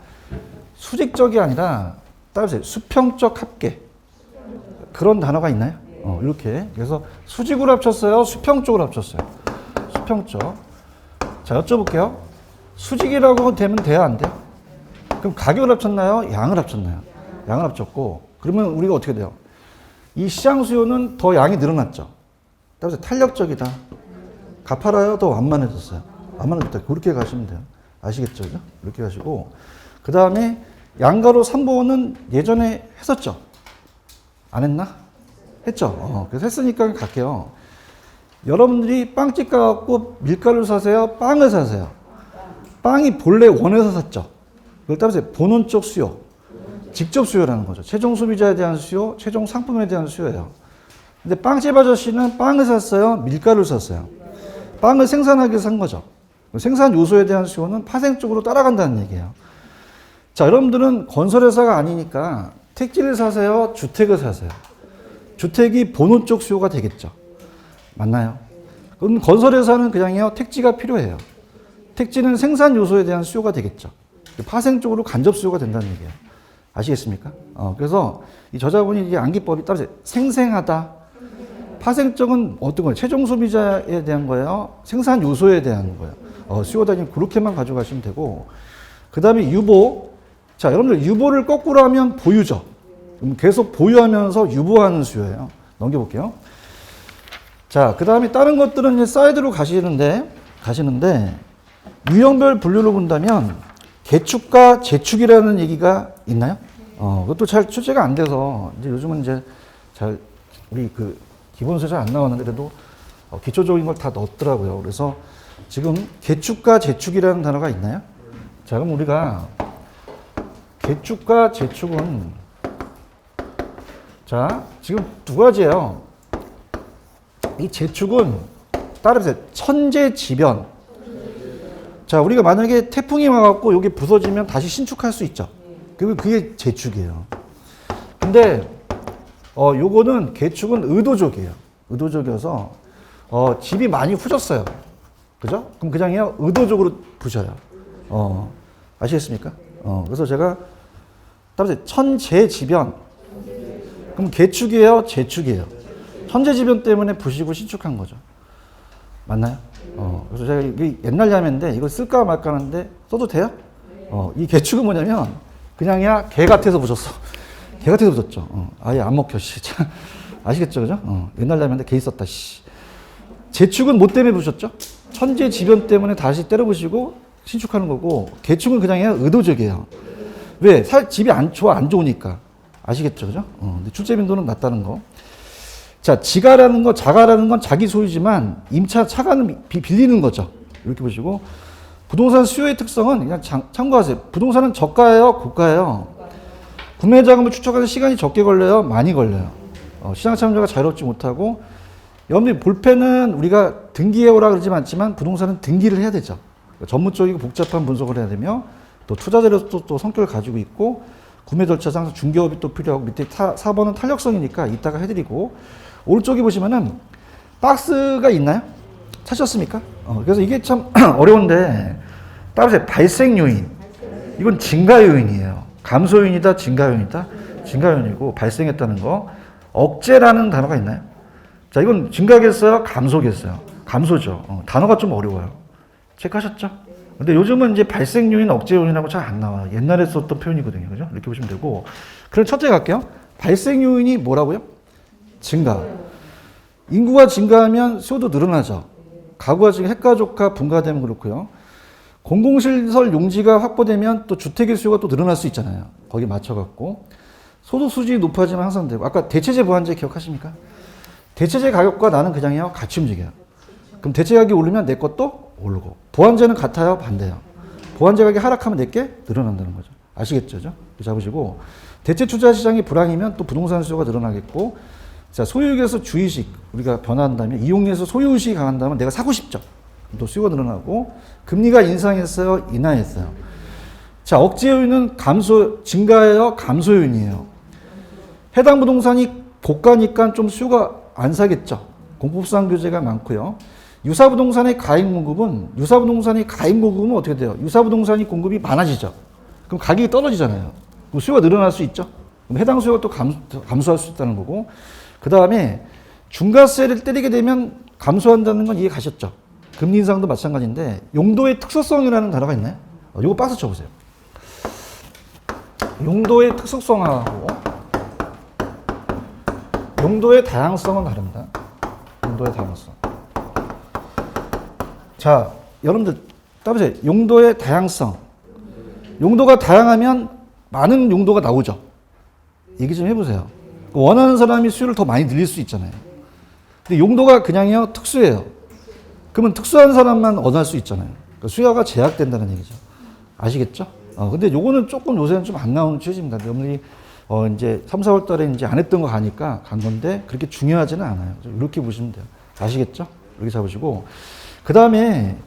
수직적이 아니라 따라서 수평적 합계. 그런 단어가 있나요? 이렇게. 그래서 수직으로 합쳤어요? 수평적으로 합쳤어요? 수평적. 자, 여쭤볼게요. 수직이라고 되면 돼요? 안 돼요? 그럼 가격을 합쳤나요? 양을 합쳤나요? 양을 합쳤고, 그러면 우리가 어떻게 돼요? 이 시장 수요는 더 양이 늘어났죠. 따라서 탄력적이다. 가파라요? 더 완만해졌어요. 완만해졌다. 그렇게 가시면 돼요. 아시겠죠? 그죠? 이렇게 가시고. 그 다음에 양가로 3번은 예전에 했었죠? 안 했나? 했죠? 그래서 했으니까 갈게요. 여러분들이 빵집 가갖고 밀가루를 사세요? 빵을 사세요? 빵이 본래 원해서 샀죠? 그걸 따라서 본원적 수요. 직접 수요라는 거죠. 최종 소비자에 대한 수요, 최종 상품에 대한 수요예요. 근데 빵집 아저씨는 빵을 샀어요? 밀가루를 샀어요? 빵을 생산하기 위해서 산 거죠. 생산 요소에 대한 수요는 파생적으로 따라간다는 얘기예요. 자, 여러분들은 건설회사가 아니니까 택지를 사세요? 주택을 사세요? 주택이 본원 쪽 수요가 되겠죠. 맞나요? 그럼 건설회사는 그냥요, 택지가 필요해요. 택지는 생산 요소에 대한 수요가 되겠죠. 파생적으로 간접 수요가 된다는 얘기예요. 아시겠습니까? 그래서 이 저자분이 이 암기법이 따라서 생생하다. 파생적은 어떤 거예요? 최종 소비자에 대한 거예요? 생산 요소에 대한 거예요. 수요다. 그렇게만 가져가시면 되고, 그 다음에 유보. 자, 여러분들 유보를 거꾸로 하면 보유죠. 계속 보유하면서 유보하는 수요예요. 넘겨볼게요. 자, 그 다음에 다른 것들은 이제 사이드로 가시는데 유형별 분류로 본다면 개축과 재축이라는 얘기가 있나요? 그것도 잘 출제가 안 돼서 이제 요즘은 이제 잘 우리 그 기본서에 잘 안 나왔는데 그래도 기초적인 걸 다 넣었더라고요. 그래서 지금 개축과 재축이라는 단어가 있나요? 자, 그럼 우리가 개축과 재축은 자, 지금 두 가지예요. 이 재축은 따라서 천재지변. 자, 우리가 만약에 태풍이 와갖고 여기 부서지면 다시 신축할 수 있죠. 그게 재축이에요. 근데 요거는 개축은 의도적이에요. 의도적이어서 집이 많이 후졌어요. 그죠? 그럼 그냥요 의도적으로 부셔요. 아시겠습니까? 그래서 제가 따라서 천재지변. 그럼 개축이에요? 재축이에요? 천재지변 때문에 부시고 신축한 거죠. 맞나요? 그래서 제가 이게 옛날 야매인데 이걸 쓸까 말까 하는데 써도 돼요? 이 개축은 뭐냐면 그냥이야 개 같아서 부셨어. 개 같아서 부셨죠. 아예 안 먹혀. 씨. 아시겠죠? 그죠? 옛날 야매인데 개 있었다. 씨. 재축은 뭐 때문에 부셨죠? 천재지변 때문에 다시 때려 부시고 신축하는 거고 개축은 그냥이야 의도적이에요. 왜? 집이 안 좋으니까. 아시겠죠? 그죠? 근데 출제 빈도는 낮다는 거. 자, 지가라는 거, 자가라는 건 자기 소유지만 임차 차가는 빌리는 거죠. 이렇게 보시고 부동산 수요의 특성은 그냥 참고하세요. 부동산은 저가예요, 고가예요. 구매 자금을 추적하는 시간이 적게 걸려요, 많이 걸려요. 시장 참여가 자유롭지 못하고 여러분들 볼펜은 우리가 등기해오라 그러지 않지만 부동산은 등기를 해야 되죠. 전문적이고 복잡한 분석을 해야 되며 또 투자자로서 또 성격을 가지고 있고 구매 절차상 항상 중개업이 또 필요하고 밑에 4번은 탄력성이니까 이따가 해드리고 오른쪽에 보시면은 박스가 있나요? 찾으셨습니까? 그래서 이게 참 어려운데 따라서 발생 요인 이건 증가 요인이에요. 감소 요인이다, 증가 요인이다. 증가 요인이고 발생했다는 거. 억제라는 단어가 있나요? 자, 이건 증가겠어요? 감소겠어요? 감소죠. 단어가 좀 어려워요. 체크하셨죠? 근데 요즘은 이제 발생 요인, 억제 요인하고 잘 안 나와요. 옛날에 썼던 표현이거든요. 그죠? 이렇게 보시면 되고. 그럼 첫째 갈게요. 발생 요인이 뭐라고요? 증가. 인구가 증가하면 수요도 늘어나죠. 가구가 지금 핵가족화 분가되면 그렇고요. 공공시설 용지가 확보되면 또 주택의 수요가 또 늘어날 수 있잖아요. 거기 맞춰갖고. 소득 수준이 높아지면 항상 되고. 아까 대체재 보완제 기억하십니까? 대체재 가격과 나는 그냥요 같이 움직여요. 그럼 대체 가격이 오르면 내 것도 오르고. 보완제는 같아요? 반대요? 보완제 가격이 하락하면 내게 늘어난다는 거죠. 아시겠죠? 잡으시고. 대체 투자 시장이 불황이면 또 부동산 수요가 늘어나겠고. 자, 소유익에서 주의식 우리가 변화한다면 이용에서 소유의식이 강한다면 내가 사고 싶죠. 또 수요가 늘어나고 금리가 인상했어요, 인하했어요. 자, 억제 요인은 증가예요, 감소 요인이에요. 해당 부동산이 고가니까 좀 수요가 안 사겠죠. 공급상 규제가 많고요. 유사부동산의 가입 공급은 어떻게 돼요? 유사부동산이 공급이 많아지죠. 그럼 가격이 떨어지잖아요. 그럼 수요가 늘어날 수 있죠. 그럼 해당 수요가 또 감소할 수 있다는 거고. 그 다음에 중과세를 때리게 되면 감소한다는 건 이해 가셨죠? 금리 인상도 마찬가지인데 용도의 특수성이라는 단어가 있나요? 이거 박스 쳐보세요. 용도의 특수성하고 용도의 다양성은 다릅니다. 용도의 다양성. 자, 여러분들 따보세요. 용도의 다양성. 용도가 다양하면 많은 용도가 나오죠. 얘기 좀 해보세요. 원하는 사람이 수요를 더 많이 늘릴 수 있잖아요. 근데 용도가 그냥요 특수해요. 그러면 특수한 사람만 원할 수 있잖아요. 그러니까 수요가 제약된다는 얘기죠. 아시겠죠? 근데 요거는 조금 요새는 좀 안 나오는 취지입니다. 여러분들이 이제 3, 4월 달에 이제 안 했던 거 가니까 간 건데 그렇게 중요하지는 않아요. 이렇게 보시면 돼요. 아시겠죠? 이렇게 잡으시고. 그 다음에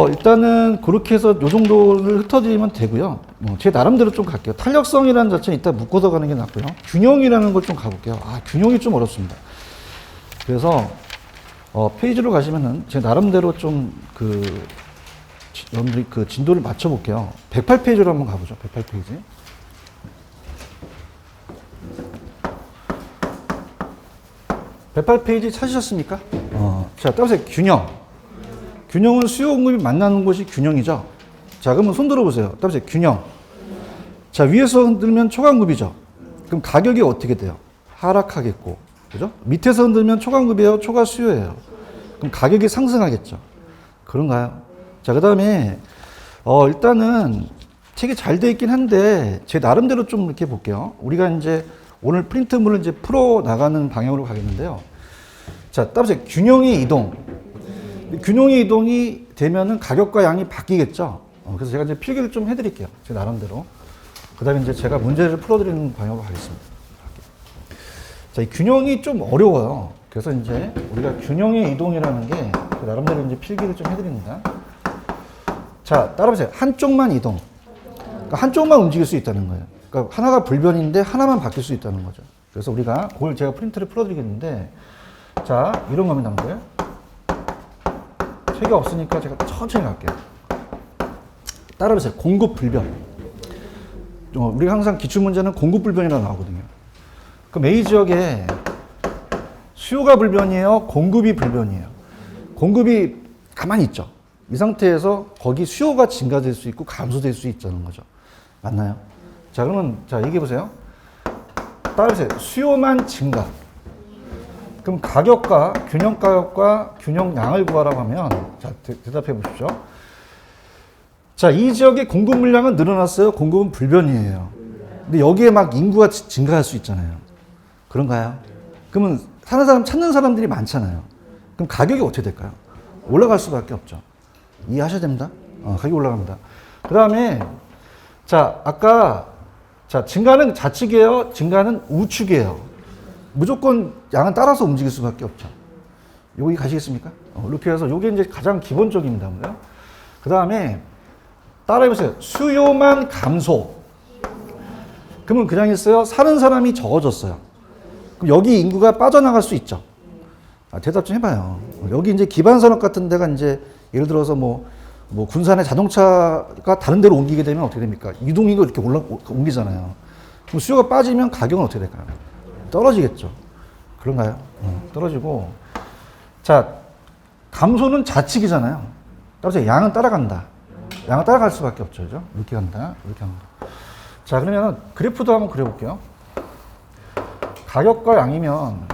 일단은 그렇게 해서 요 정도를 흩어지면 되고요. 제 나름대로 좀 갈게요. 탄력성이라는 자체는 이따 묶어서 가는 게 낫고요. 균형이라는 걸 좀 가볼게요. 균형이 좀 어렵습니다. 그래서 페이지로 가시면은 제 나름대로 좀 여러분들이 그 진도를 맞춰볼게요. 108페이지로 한번 가보죠. 108페이지. (108페이지) 찾으셨습니까? 자, 따라서 균형. 균형은 수요 공급이 만나는 곳이 균형이죠. 자, 그러면 손 들어보세요. 따라서 균형. 자, 위에서 흔들면 초강급이죠. 그럼 가격이 어떻게 돼요? 하락하겠고, 그죠? 밑에서 흔들면 초강급이에요, 초과수요예요. 그럼 가격이 상승하겠죠. 그런가요? 자, 그 다음에 일단은 책이 잘 돼 있긴 한데 제 나름대로 좀 이렇게 볼게요. 우리가 이제 오늘 프린트물을 이제 풀어 나가는 방향으로 가겠는데요. 자, 따라서 균형의 이동. 균형의 이동이 되면은 가격과 양이 바뀌겠죠. 그래서 제가 이제 필기를 좀 해드릴게요. 제 나름대로. 그 다음에 이제 제가 문제를 풀어드리는 방향으로 가겠습니다. 자, 이 균형이 좀 어려워요. 그래서 이제 우리가 균형의 이동이라는 게 나름대로 이제 필기를 좀 해드립니다. 자, 따라보세요. 한쪽만 이동. 그러니까 한쪽만 움직일 수 있다는 거예요. 그러니까 하나가 불변인데 하나만 바뀔 수 있다는 거죠. 그래서 우리가 그걸 제가 프린트를 풀어드리겠는데, 자, 이런 겁니다, 여러분들. 책이 없으니까 제가 천천히 갈게요. 따라보세요. 공급 불변. 우리가 항상 기출문제는 공급 불변이라고 나오거든요. 그럼 A 지역에 수요가 불변이에요? 공급이 불변이에요? 공급이 가만히 있죠. 이 상태에서 거기 수요가 증가될 수 있고 감소될 수 있다는 거죠. 맞나요? 자, 그러면 자, 얘기해 보세요. 따라보세요. 수요만 증가. 그럼 가격과 균형 양을 구하라고 하면, 자, 대답해 보십시오. 자, 이 지역의 공급 물량은 늘어났어요? 공급은 불변이에요. 근데 여기에 막 인구가 증가할 수 있잖아요. 그런가요? 그러면 사는 사람 찾는 사람들이 많잖아요. 그럼 가격이 어떻게 될까요? 올라갈 수밖에 없죠. 이해하셔야 됩니다. 가격이 올라갑니다. 그 다음에 자, 아까 자, 증가는 좌측이에요? 증가는 우측이에요? 무조건 양은 따라서 움직일 수밖에 없죠. 여기 가시겠습니까? 이렇게 해서 이게 이제 가장 기본적입니다. 그 다음에 따라해보세요. 수요만 감소. 그러면 그냥 있어요. 사는 사람이 적어졌어요. 그럼 여기 인구가 빠져나갈 수 있죠. 대답 좀 해봐요. 여기 이제 기반산업 같은 데가 이제 예를 들어서 뭐 군산의 자동차가 다른 데로 옮기게 되면 어떻게 됩니까? 유동인구가 이렇게 옮기잖아요. 그럼 수요가 빠지면 가격은 어떻게 될까요? 떨어지겠죠. 그런가요? 떨어지고. 자, 감소는 좌측이잖아요. 따라서 양은 따라간다. 양은 따라갈 수밖에 없죠. 그죠? 이렇게 간다. 이렇게 간다. 자, 그러면 그래프도 한번 그려볼게요. 가격과 양이면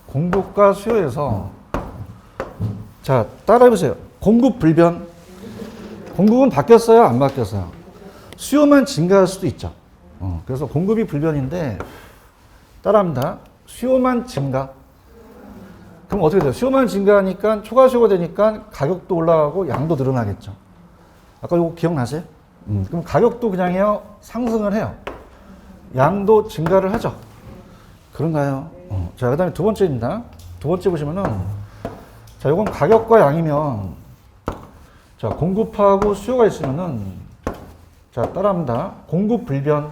공급과 수요에서 자, 따라해보세요. 공급 불변. 공급은 바뀌었어요? 안 바뀌었어요? 수요만 증가할 수도 있죠. 그래서 공급이 불변인데 따라합니다. 수요만 증가. 그럼 어떻게 돼요? 수요만 증가하니까 초과 수요가 되니까 가격도 올라가고 양도 늘어나겠죠. 아까 이거 기억나세요? 그럼 가격도 그냥요 상승을 해요. 양도 증가를 하죠. 그런가요? 자, 그 다음에 두 번째입니다. 두 번째 보시면은 자, 이건 가격과 양이면 자, 공급하고 수요가 있으면은 자, 따라합니다. 공급 불변,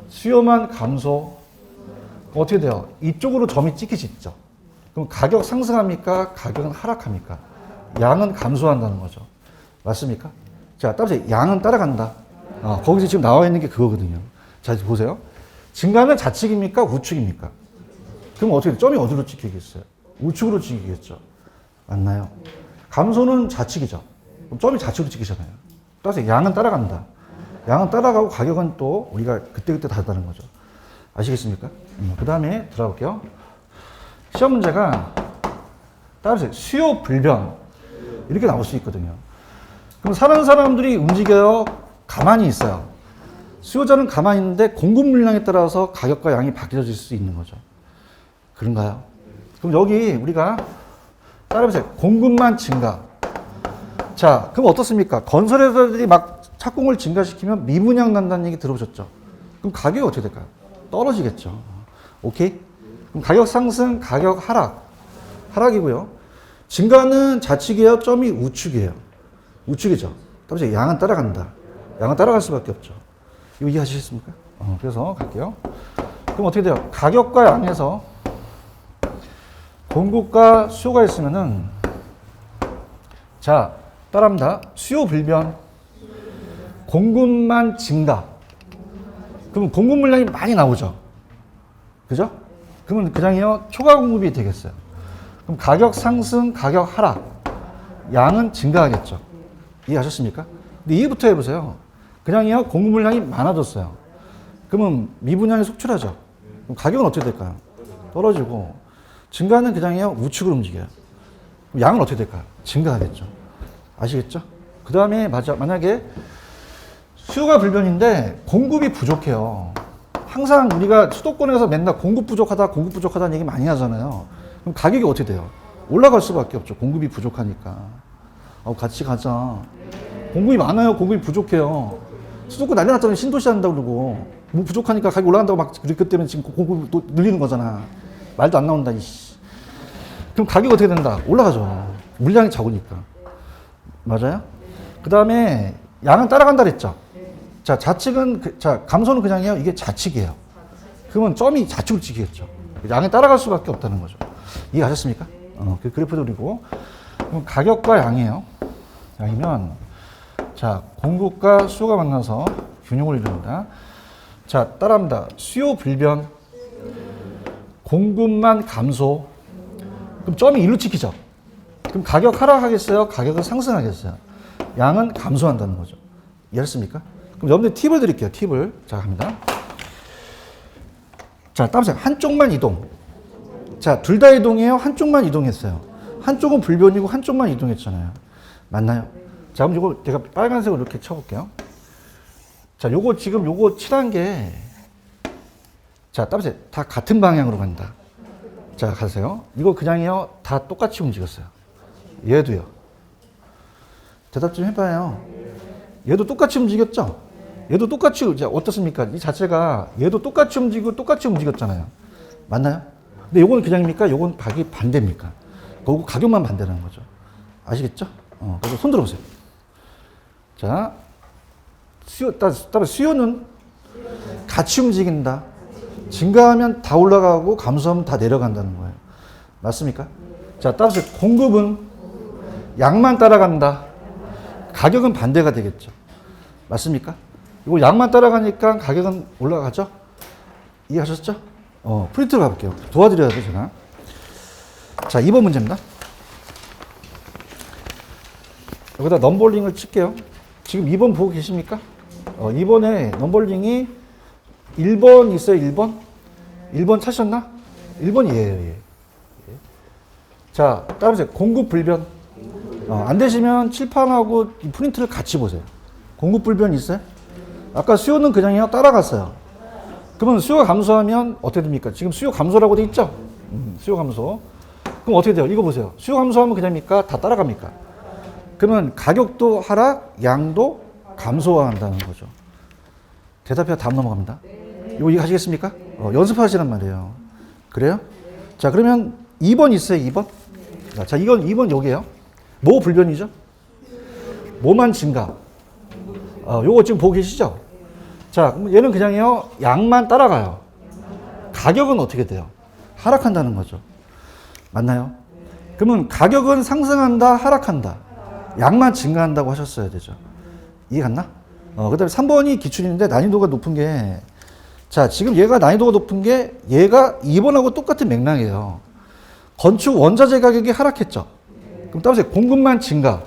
수요만 감소. 어떻게 돼요? 이쪽으로 점이 찍히시죠. 그럼 가격 상승합니까? 가격은 하락합니까? 양은 감소한다는 거죠. 맞습니까? 자, 따라서 양은 따라간다. 거기서 지금 나와 있는 게 그거거든요. 자, 보세요. 증가는 좌측입니까? 우측입니까? 그럼 어떻게 돼요? 점이 어디로 찍히겠어요? 우측으로 찍히겠죠. 맞나요? 감소는 좌측이죠. 그럼 점이 좌측으로 찍히잖아요. 따라서 양은 따라간다. 양은 따라가고 가격은 또 우리가 그때그때 다르다는 거죠. 아시겠습니까? 그 다음에 들어볼게요. 시험 문제가 따라서 수요 불변 이렇게 나올 수 있거든요. 그럼 사는 사람들이 움직여요? 가만히 있어요. 수요자는 가만히 있는데 공급 물량에 따라서 가격과 양이 바뀌어질 수 있는 거죠. 그런가요? 그럼 여기 우리가 따라해보세요. 공급만 증가. 자, 그럼 어떻습니까? 건설회사들이 막 착공을 증가시키면 미분양 난다는 얘기 들어보셨죠? 그럼 가격이 어떻게 될까요? 떨어지겠죠. 오케이? 그럼 가격 상승, 가격 하락. 하락이고요. 증가는 좌측이에요? 점이 우측이에요? 우측이죠. 따라서 양은 따라간다. 양은 따라갈 수밖에 없죠. 이거 이해하시겠습니까? 그래서 갈게요. 그럼 어떻게 돼요? 가격과 양에서 공급과 수요가 있으면은, 자, 따라합니다. 수요 불변, 공급만 증가. 그럼 공급 물량이 많이 나오죠. 그죠? 그러면 그냥요 초과 공급이 되겠어요. 그럼 가격 상승, 가격 하락, 양은 증가하겠죠. 이해하셨습니까? 근데 이해부터 해보세요. 그냥요 공급 물량이 많아졌어요. 그러면 미분양이 속출하죠. 그럼 가격은 어떻게 될까요? 떨어지고, 증가는 그냥요 우측으로 움직여요. 그럼 양은 어떻게 될까요? 증가하겠죠. 아시겠죠? 그 다음에 만약에 수요가 불변인데 공급이 부족해요. 항상 우리가 수도권에서 맨날 공급 부족하다는 얘기 많이 하잖아요. 그럼 가격이 어떻게 돼요? 올라갈 수밖에 없죠. 공급이 부족하니까. 같이 가자. 공급이 많아요. 공급이 부족해요. 수도권 난리 났잖아요. 신도시 한다고 그러고. 뭐 부족하니까 가격이 올라간다고 막 그랬기 때문에 지금 공급이 또 늘리는 거잖아. 말도 안 나온다, 이씨. 그럼 가격이 어떻게 된다? 올라가죠. 물량이 적으니까. 맞아요? 그 다음에 양은 따라간다 그랬죠? 자, 좌측은, 감소는 그냥이에요. 이게 좌측이에요. 그러면 점이 좌측으로 찍히겠죠. 양에 따라갈 수밖에 없다는 거죠. 이해하셨습니까? 그 그래프도 그리고. 그럼 가격과 양이에요. 양이면, 자, 공급과 수요가 만나서 균형을 이룹니다. 자, 따라합니다. 수요 불변, 공급만 감소. 그럼 점이 일로 찍히죠. 그럼 가격 하락하겠어요? 가격은 상승하겠어요? 양은 감소한다는 거죠. 이해했습니까? 그럼 여러분들 팁을 드릴게요. 팁을. 자, 갑니다. 자, 따라서 한쪽만 이동. 자, 둘 다 이동해요? 한쪽만 이동했어요? 한쪽은 불변이고 한쪽만 이동했잖아요. 맞나요? 자, 그럼 이거 제가 빨간색으로 이렇게 쳐볼게요. 자, 요거 지금 요거 칠한 게, 자, 따라서 다 같은 방향으로 간다. 자, 가세요. 이거 그냥요, 다 똑같이 움직였어요. 얘도요. 대답 좀 해봐요. 얘도 똑같이 움직였죠? 얘도 똑같이, 어떻습니까? 이 자체가 얘도 똑같이 움직이고 똑같이 움직였잖아요. 맞나요? 근데 요건 그냥입니까? 요건 각이 반대입니까? 그리고 가격만 반대라는 거죠. 아시겠죠? 그래서 손 들어보세요. 자, 따라 수요는 같이 움직인다. 증가하면 다 올라가고 감소하면 다 내려간다는 거예요. 맞습니까? 자, 따라서 공급은 양만 따라간다. 가격은 반대가 되겠죠. 맞습니까? 이거 양만 따라가니까 가격은 올라가죠? 이해하셨죠? 프린트로 가볼게요. 도와드려야 돼, 제가. 자, 2번 문제입니다. 여기다 넘버링을 칠게요. 지금 2번 보고 계십니까? 2번에 넘버링이 1번 있어요, 1번? 1번 찾으셨나? 1번이에요, 예. 자, 따라보세요. 공급 불변. 안 되시면 칠판하고 이 프린트를 같이 보세요. 공급 불변 있어요? 아까 수요는 그냥요, 따라갔어요. 그러면 수요가 감소하면 어떻게 됩니까? 지금 수요 감소라고 돼 있죠? 수요 감소. 그럼 어떻게 돼요? 이거 보세요. 수요 감소하면 그냥입니까? 다 따라갑니까? 그러면 가격도 하락, 양도 감소한다는 거죠. 대답해야 다음 넘어갑니다. 이거 이해하시겠습니까? 연습하시란 말이에요. 그래요? 자, 그러면 2번 있어요, 2번? 자, 이건 2번 여기에요. 뭐 불변이죠? 뭐만 증가. 요거 지금 보고 계시죠? 자, 그럼 얘는 그냥요, 양만 따라가요. 가격은 어떻게 돼요? 하락한다는 거죠. 맞나요? 그러면 가격은 상승한다, 하락한다. 양만 증가한다고 하셨어야 되죠. 이해 갔나? 그 다음에 3번이 기출인데 난이도가 높은 게, 자, 지금 얘가 난이도가 높은 게 얘가 2번하고 똑같은 맥락이에요. 건축 원자재 가격이 하락했죠. 그럼 따라서 공급만 증가.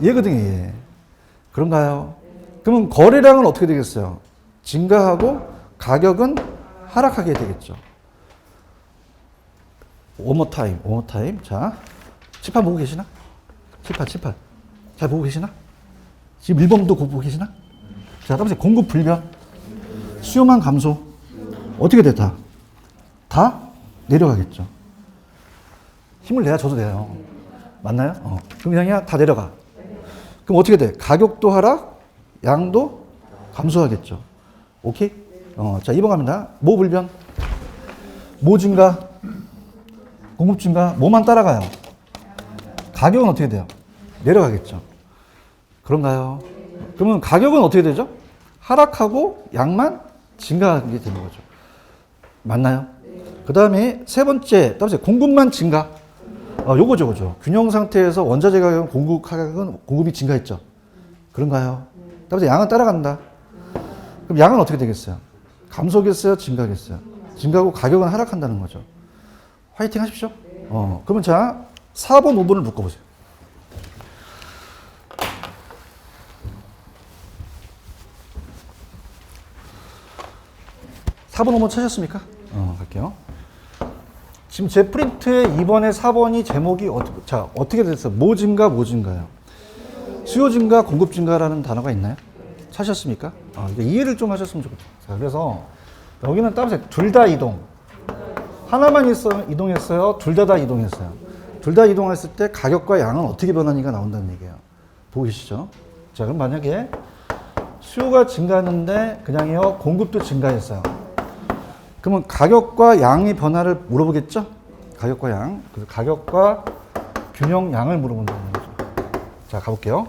얘거든요, 얘. 그런가요? 그러면 거래량은 어떻게 되겠어요? 증가하고 가격은 하락하게 되겠죠. one more time. 자, 칠판 보고 계시나? 칠판. 잘 보고 계시나? 지금 1번도 보고 계시나? 자, 따라서 공급 불변. 수요만 감소. 어떻게 돼, 다? 다 내려가겠죠. 힘을 내야 저도 돼요. 맞나요? 그럼 그냥 다 내려가. 그럼 어떻게 돼? 가격도 하락, 양도 감소하겠죠. 오케이? 자, 2번 갑니다. 뭐 불변? 뭐 증가? 공급 증가? 뭐만 따라가요? 가격은 어떻게 돼요? 내려가겠죠. 그런가요? 그러면 가격은 어떻게 되죠? 하락하고 양만 증가하게 되는 거죠. 맞나요? 그 다음에 세 번째, 공급만 증가. 요거죠. 균형 상태에서 원자재 가격은 공급이 증가했죠. 그런가요? 따라서 양은 따라간다. 그럼 양은 어떻게 되겠어요? 감소하겠어요? 증가하겠어요? 증가하고 가격은 하락한다는 거죠. 화이팅 하십시오. 그러면 자, 4번, 5번을 묶어보세요. 4번, 5번 찾으셨습니까? 갈게요. 지금 제 프린트에 2번에 4번이 제목이 어떻게 됐어요? 뭐 증가요? 수요 증가, 공급 증가라는 단어가 있나요? 찾으셨습니까? 이해를 좀 하셨으면 좋겠어요. 자, 그래서 여기는 따라서 둘 다 이동. 하나만 이동했어요? 둘 다 이동했어요? 둘 다 이동했을 때 가격과 양은 어떻게 변하는가 나온다는 얘기예요. 보고 계시죠? 자, 그럼 만약에 수요가 증가하는데 그냥요, 공급도 증가했어요. 그러면 가격과 양의 변화를 물어보겠죠? 가격과 양. 그래서 가격과 균형 양을 물어본다는 거죠. 자, 가볼게요.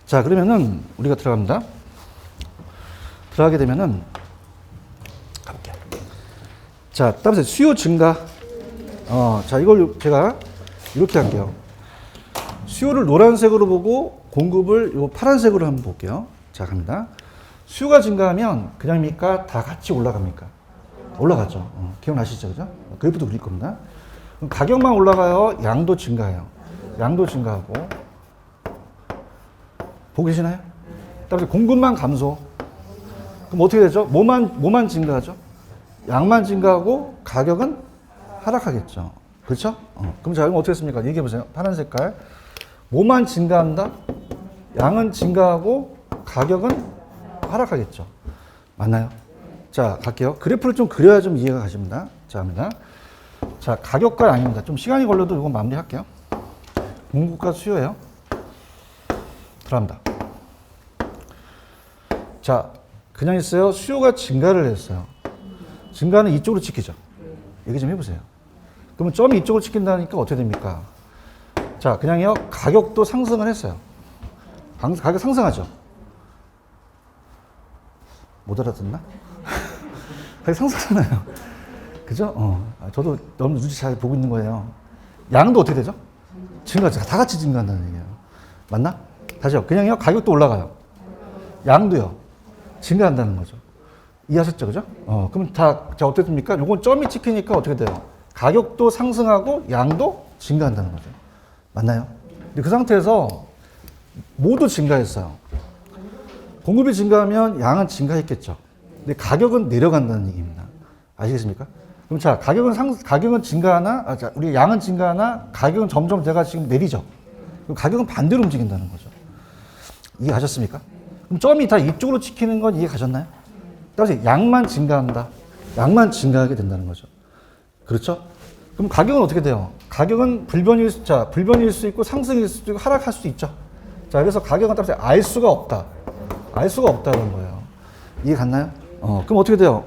자, 그러면은 우리가 들어갑니다. 들어가게 되면은 가볼게요. 자, 따라서 수요 증가. 자, 이걸 제가 이렇게 할게요. 수요를 노란색으로 보고 공급을 요 파란색으로 한번 볼게요. 자, 갑니다. 수요가 증가하면 그냥입니까? 다 같이 올라갑니까? 올라가죠. 기억나시죠? 그죠? 그래프도 그릴 겁니다. 그럼 가격만 올라가요? 양도 증가해요? 양도 증가하고. 보고 계시나요? 따라서 공급만 감소. 그럼 어떻게 되죠? 뭐만 증가하죠? 양만 증가하고 가격은 하락하겠죠. 그렇죠? 그럼 자, 그럼 어떻게 했습니까? 얘기해 보세요. 파란 색깔. 뭐만 증가한다? 양은 증가하고 가격은 하락하겠죠. 맞나요? 자, 갈게요. 그래프를 좀 그려야 좀 이해가 가십니다. 자, 갑니다. 자, 가격과 양입니다. 좀 시간이 걸려도 이건 마무리할게요. 공급과 수요예요. 들어갑니다. 자, 그냥 있어요. 수요가 증가를 했어요. 증가는 이쪽으로 찍히죠. 얘기 좀 해보세요. 그러면 점이 이쪽으로 찍힌다니까 어떻게 됩니까? 자, 그냥요. 가격도 상승을 했어요. 가격 상승하죠. 못 알아듣나? 가격 상승하잖아요. 그죠? 저도 너무 눈치 잘 보고 있는 거예요. 양도 어떻게 되죠? 증가하죠. 다 같이 증가한다는 얘기예요. 맞나? 다시요. 그냥요. 가격도 올라가요. 양도요. 증가한다는 거죠. 이해하셨죠? 그죠? 그럼 자, 어떻게 됩니까? 요건 점이 찍히니까 어떻게 돼요? 가격도 상승하고 양도 증가한다는 거죠. 맞나요? 근데 그 상태에서 모두 증가했어요. 공급이 증가하면 양은 증가했겠죠. 근데 가격은 내려간다는 얘기입니다. 아시겠습니까? 그럼 자, 가격은 증가하나, 우리 양은 증가하나, 가격은 점점 제가 지금 내리죠. 그럼 가격은 반대로 움직인다는 거죠. 이해하셨습니까? 그럼 점이 다 이쪽으로 찍히는 건 이해 가셨나요? 따라서 양만 증가한다. 양만 증가하게 된다는 거죠. 그렇죠? 그럼 가격은 어떻게 돼요? 가격은 불변일 수 있고 상승일 수도 있고 하락할 수도 있죠. 자, 그래서 가격은 따라서 알 수가 없다. 알 수가 없다는 거예요. 이해 갔나요? 그럼 어떻게 돼요?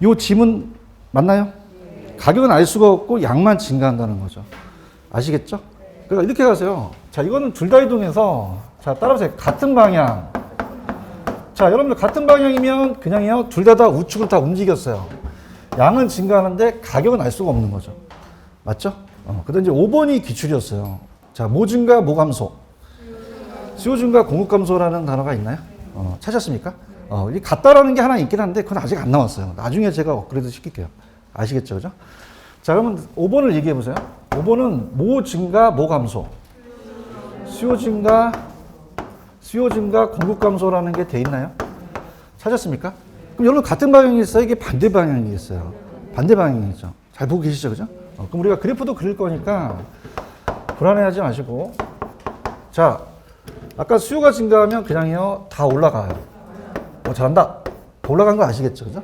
요 짐은 맞나요? 가격은 알 수가 없고 양만 증가한다는 거죠. 아시겠죠? 그러니까 이렇게 가세요. 자, 이거는 둘 다 이동해서 자, 따라보세요. 같은 방향. 자, 여러분들 같은 방향이면 그냥요. 둘 다 우측으로 다 움직였어요. 양은 증가하는데 가격은 알 수가 없는 거죠. 맞죠? 그다음 이제 5번이 기출이었어요. 자, 뭐 증가, 뭐 감소. 수요 증가, 공급 감소라는 단어가 있나요? 찾았습니까? 이 같다라는 게 하나 있긴 한데 그건 아직 안 나왔어요. 나중에 제가 업그레이드 시킬게요. 아시겠죠? 그죠? 자, 그러면 5번을 얘기해 보세요. 5번은 뭐 증가, 뭐 감소. 수요 증가, 공급 감소라는 게 돼 있나요? 찾았습니까? 그럼 여러분 같은 방향이 있어요? 이게 반대 방향이 있어요. 반대 방향이죠. 잘 보고 계시죠? 그죠? 그럼 우리가 그래프도 그릴 거니까 불안해하지 마시고. 자, 아까 수요가 증가하면 그냥요, 다 올라가요. 잘한다. 다 올라간 거 아시겠죠? 그죠?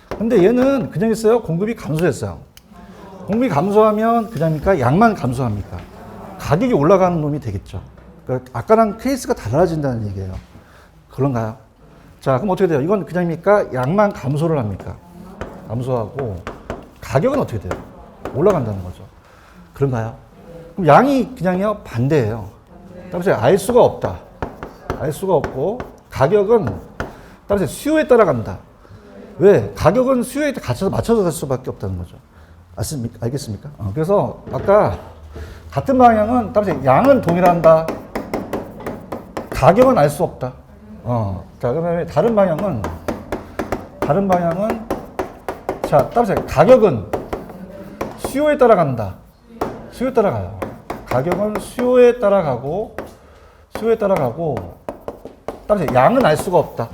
근데 얘는 그냥 있어요. 공급이 감소했어요. 공급이 감소하면 그냥입니까? 양만 감소합니까? 가격이 올라가는 놈이 되겠죠. 그러니까 아까랑 케이스가 달라진다는 얘기예요. 그런가요? 자, 그럼 어떻게 돼요? 이건 그냥입니까? 양만 감소를 합니까? 감소하고 가격은 어떻게 돼요? 올라간다는 거죠. 그런가요? 그럼 양이 그냥요 반대예요. 따라서 알 수가 없다. 알 수가 없고 가격은 따라서 수요에 따라간다. 왜? 가격은 수요에 맞춰서 갈 수밖에 없다는 거죠. 알겠습니까? 그래서 아까 같은 방향은 따라서 양은 동일한다. 가격은 알 수 없다. 자, 그다음에 다른 방향은 자, 따라서 가격은 수요에 따라간다. 수요에 따라가요. 가격은 수요에 따라가고 따라서 양은 알 수가 없다.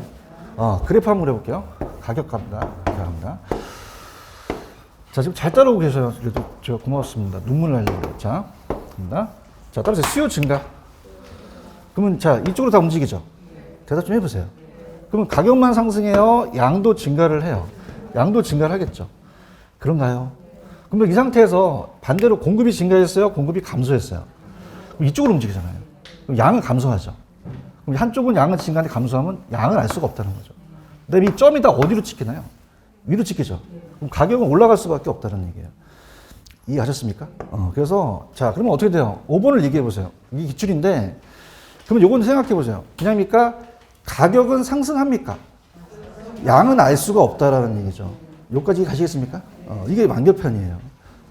그래프 한번 해볼게요. 가격 갑니다. 자, 지금 잘 따라오고 계셔요. 그래도 제가 고맙습니다. 눈물 나려고. 자, 갑니다. 자, 따라서 수요 증가. 그러면 자, 이쪽으로 다 움직이죠. 대답 좀 해보세요. 그러면 가격만 상승해요? 양도 증가를 해요? 양도 증가를 하겠죠. 그런가요? 그러면 이 상태에서 반대로 공급이 증가했어요? 공급이 감소했어요? 그럼 이쪽으로 움직이잖아요. 그럼 양은 감소하죠. 그럼 한쪽은 양은 증가하는데 감소하면 양을 알 수가 없다는 거죠. 그 다음에 이 점이 다 어디로 찍히나요? 위로 찍히죠. 그럼 가격은 올라갈 수밖에 없다는 얘기예요. 이해하셨습니까? 그래서 자, 그러면 어떻게 돼요? 5번을 얘기해 보세요. 이게 기출인데 그러면 요건 생각해 보세요. 그냥입니까? 가격은 상승합니까? 양은 알 수가 없다라는 얘기죠. 여기까지 가시겠습니까? 이게 완결편이에요.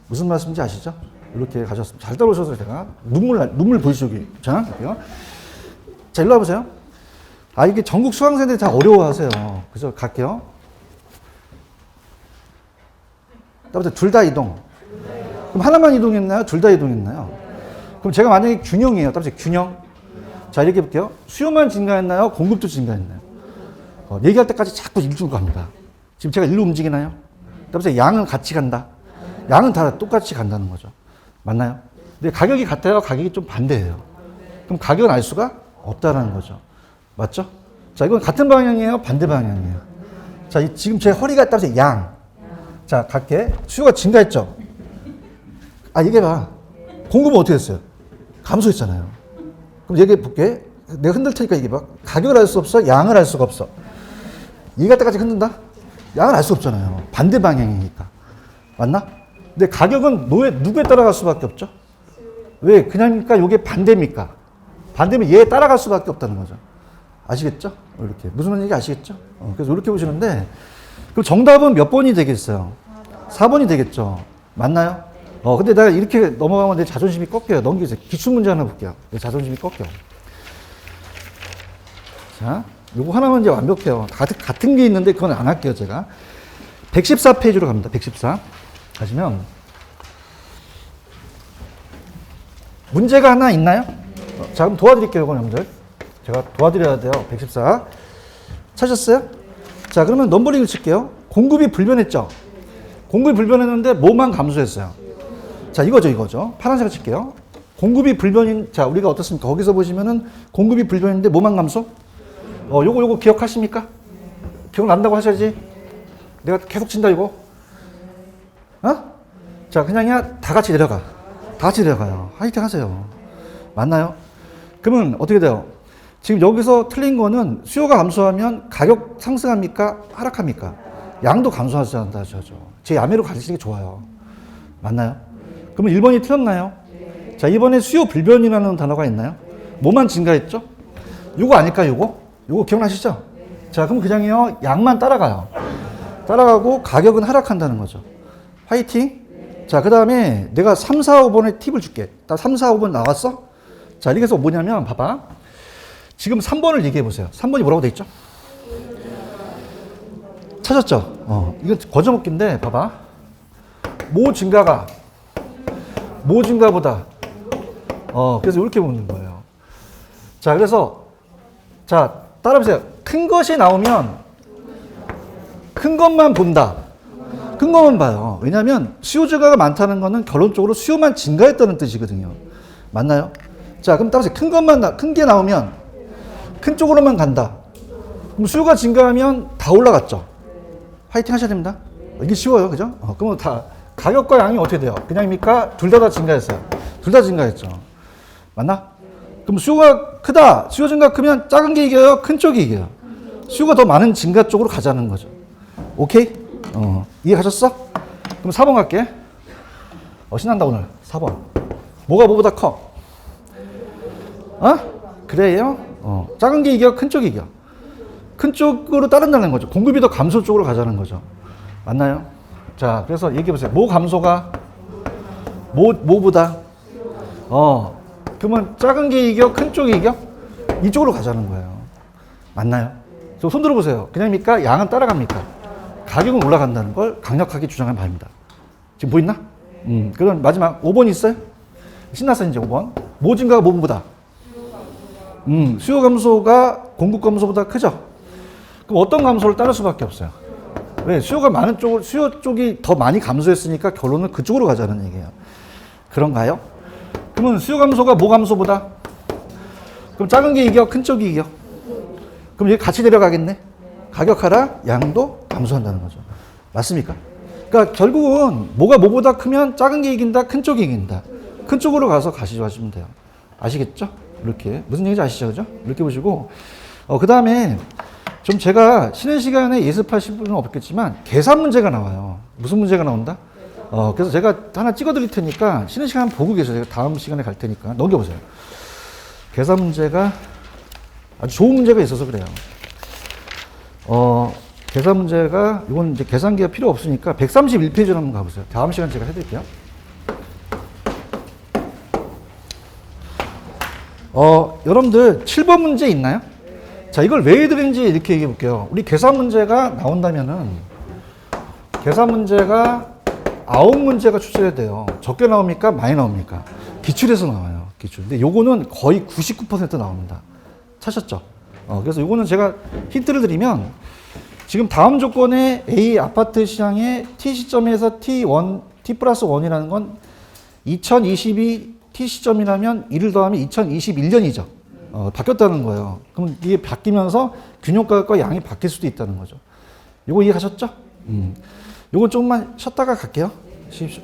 무슨 말씀인지 아시죠? 이렇게 가셨습니다. 잘 따라오셔서 제가 눈물 보이시죠? 자, 갈게요. 자, 일로 와보세요. 이게 전국 수강생들이 다 어려워하세요. 그래서 갈게요. 둘 다 이동. 그럼 하나만 이동했나요? 둘 다 이동했나요? 그럼 제가 만약에 균형이에요. 따라서 균형. 자, 이렇게 볼게요. 수요만 증가했나요? 공급도 증가했나요? 얘기할 때까지 자꾸 일주로 갑니다. 지금 제가 일로 움직이나요? 따라서 양은 같이 간다. 양은 다 똑같이 간다는 거죠. 맞나요? 근데 가격이 같아요? 가격이 좀 반대예요. 그럼 가격은 알 수가 없다라는 거죠. 맞죠? 자, 이건 같은 방향이에요? 반대 방향이에요? 자, 지금 제 허리가 따라서 양. 자, 갈게. 수요가 증가했죠? 얘기해봐. 공급은 어떻게 됐어요? 감소했잖아요. 그럼 얘기해 볼게. 내가 흔들 테니까 얘기해봐. 가격을 알 수 없어? 양을 알 수가 없어? 얘기할 때까지 흔든다? 양을 알 수 없잖아요. 반대 방향이니까. 맞나? 근데 가격은 누구에 따라갈 수밖에 없죠? 왜? 그냥입니까? 이게 반대입니까? 반대면 얘에 따라갈 수밖에 없다는 거죠. 아시겠죠? 이렇게. 무슨 말인지 아시겠죠? 그래서 이렇게 보시는데, 그럼 정답은 몇 번이 되겠어요? 4번이 되겠죠? 맞나요? 근데 내가 이렇게 넘어가면 내 자존심이 꺾여요. 넘기세요. 기출문제 하나 볼게요. 내 자존심이 꺾여. 자, 요거 하나만 이제 완벽해요. 같은 게 있는데 그건 안 할게요, 제가. 114페이지로 갑니다. 114. 가시면. 문제가 하나 있나요? 자, 그럼 도와드릴게요, 이거 여러분들. 제가 도와드려야 돼요. 114. 찾았어요? 자, 그러면 넘버링을 칠게요. 공급이 불변했죠? 공급이 불변했는데 뭐만 감소했어요? 자, 이거죠. 파란색을 칠게요. 공급이 불변인, 자, 우리가 어떻습니까? 거기서 보시면은 공급이 불변인데 뭐만 감소? 요거 기억하십니까? 기억난다고 하셔야지. 내가 계속 친다, 이거. 자, 그냥이야, 다 같이 내려가. 다 같이 내려가요. 화이팅 하세요. 맞나요? 그러면 어떻게 돼요? 지금 여기서 틀린 거는 수요가 감소하면 가격 상승합니까? 하락합니까? 양도 감소하지 않다 하죠. 제 야매로 가르치는 게 좋아요. 맞나요? 그러면 1번이 틀렸나요? 자, 이번에 수요 불변이라는 단어가 있나요? 뭐만 증가했죠? 요거 아닐까요, 요거? 요거 기억나시죠? 자, 그럼 그냥요, 양만 따라가요. 따라가고 가격은 하락한다는 거죠. 화이팅! 자, 그 다음에 내가 3, 4, 5번의 팁을 줄게. 딱 3, 4, 5번 나왔어? 자, 이렇게 해서 뭐냐면, 봐봐. 지금 3번을 얘기해 보세요. 3번이 뭐라고 돼 있죠? 찾았죠? 이건 거저먹기인데, 봐봐. 모 증가보다. 그래서 이렇게 보는 거예요. 자, 그래서, 자, 따라해보세요. 큰 것이 나오면, 큰 것만 본다. 큰 것만 봐요. 왜냐면, 수요 증가가 많다는 거는 결론적으로 수요만 증가했다는 뜻이거든요. 맞나요? 자, 그럼 따라서 큰 게 나오면, 큰 쪽으로만 간다. 그럼 수요가 증가하면 다 올라갔죠. 화이팅 하셔야 됩니다. 이게 쉬워요. 그죠? 그러면 다, 가격과 양이 어떻게 돼요? 그냥입니까? 둘 다 증가했어요. 둘 다 증가했죠. 맞나? 그럼 수요가 크다. 수요 증가 크면 작은 게 이겨요? 큰 쪽이 이겨요? 수요가 더 많은 증가 쪽으로 가자는 거죠. 오케이? 이해하셨어? 그럼 4번 갈게. 신난다, 오늘. 4번. 뭐가 뭐보다 커? 어? 그래요? 작은 게 이겨? 큰 쪽이 이겨? 큰 쪽으로 따른다는 거죠. 공급이 더 감소 쪽으로 가자는 거죠. 맞나요? 자, 그래서 얘기해 보세요. 뭐 감소가? 뭐보다? 그러면 작은 게 이겨? 큰 쪽이 이겨? 이쪽으로 가자는 거예요. 맞나요? 손 들어보세요. 그냥입니까? 양은 따라갑니까? 가격은 올라간다는 걸 강력하게 주장한 바입니다. 지금 보이나? 그럼 마지막 5번 있어요? 신났어, 이제 5번. 뭐 증가가 뭐보다? 수요 감소가 공급 감소보다 크죠? 그럼 어떤 감소를 따를 수밖에 없어요? 왜? 수요가 많은 쪽을, 수요 쪽이 더 많이 감소했으니까 결론은 그쪽으로 가자는 얘기예요. 그런가요? 그러면 수요 감소가 뭐 감소보다? 그럼 작은 게 이겨? 큰 쪽이 이겨? 그럼 여기 같이 내려가겠네? 가격 하라, 양도 감소한다는 거죠. 맞습니까? 그러니까 결국은 뭐가 뭐보다 크면 작은 게 이긴다, 큰 쪽이 이긴다. 큰 쪽으로 가서 가시면 돼요. 아시겠죠? 이렇게. 무슨 얘기인지 아시죠? 그죠? 이렇게 보시고. 그 다음에 좀 제가 쉬는 시간에 예습하실 분은 없겠지만 계산 문제가 나와요. 무슨 문제가 나온다? 그래서 제가 하나 찍어 드릴 테니까 쉬는 시간 보고 계세요. 제가 다음 시간에 갈 테니까 넘겨보세요. 계산 문제가 아주 좋은 문제가 있어서 그래요. 계산 문제가, 이건 이제 계산기가 필요 없으니까 131페이지로 한번 가보세요. 다음 시간 제가 해드릴게요. 여러분들 7번 문제 있나요? 자, 이걸 왜 해드리는지 이렇게 얘기해 볼게요. 우리 계산 문제가 나온다면은, 계산 문제가 9문제가 출제가 돼요. 적게 나옵니까? 많이 나옵니까? 기출에서 나와요. 기출. 근데 요거는 거의 99% 나옵니다. 찾았죠? 그래서 요거는 제가 힌트를 드리면, 지금 다음 조건에 A 아파트 시장의 T 시점에서 T1, T 플러스 1이라는 건 2022 T 시점이라면 1을 더하면 2021년이죠. 바뀌었다는 거예요. 그럼 이게 바뀌면서 균형가격과 양이 바뀔 수도 있다는 거죠. 요거 이해하셨죠? 요거 조금만 쉬었다가 갈게요. 쉬십시오.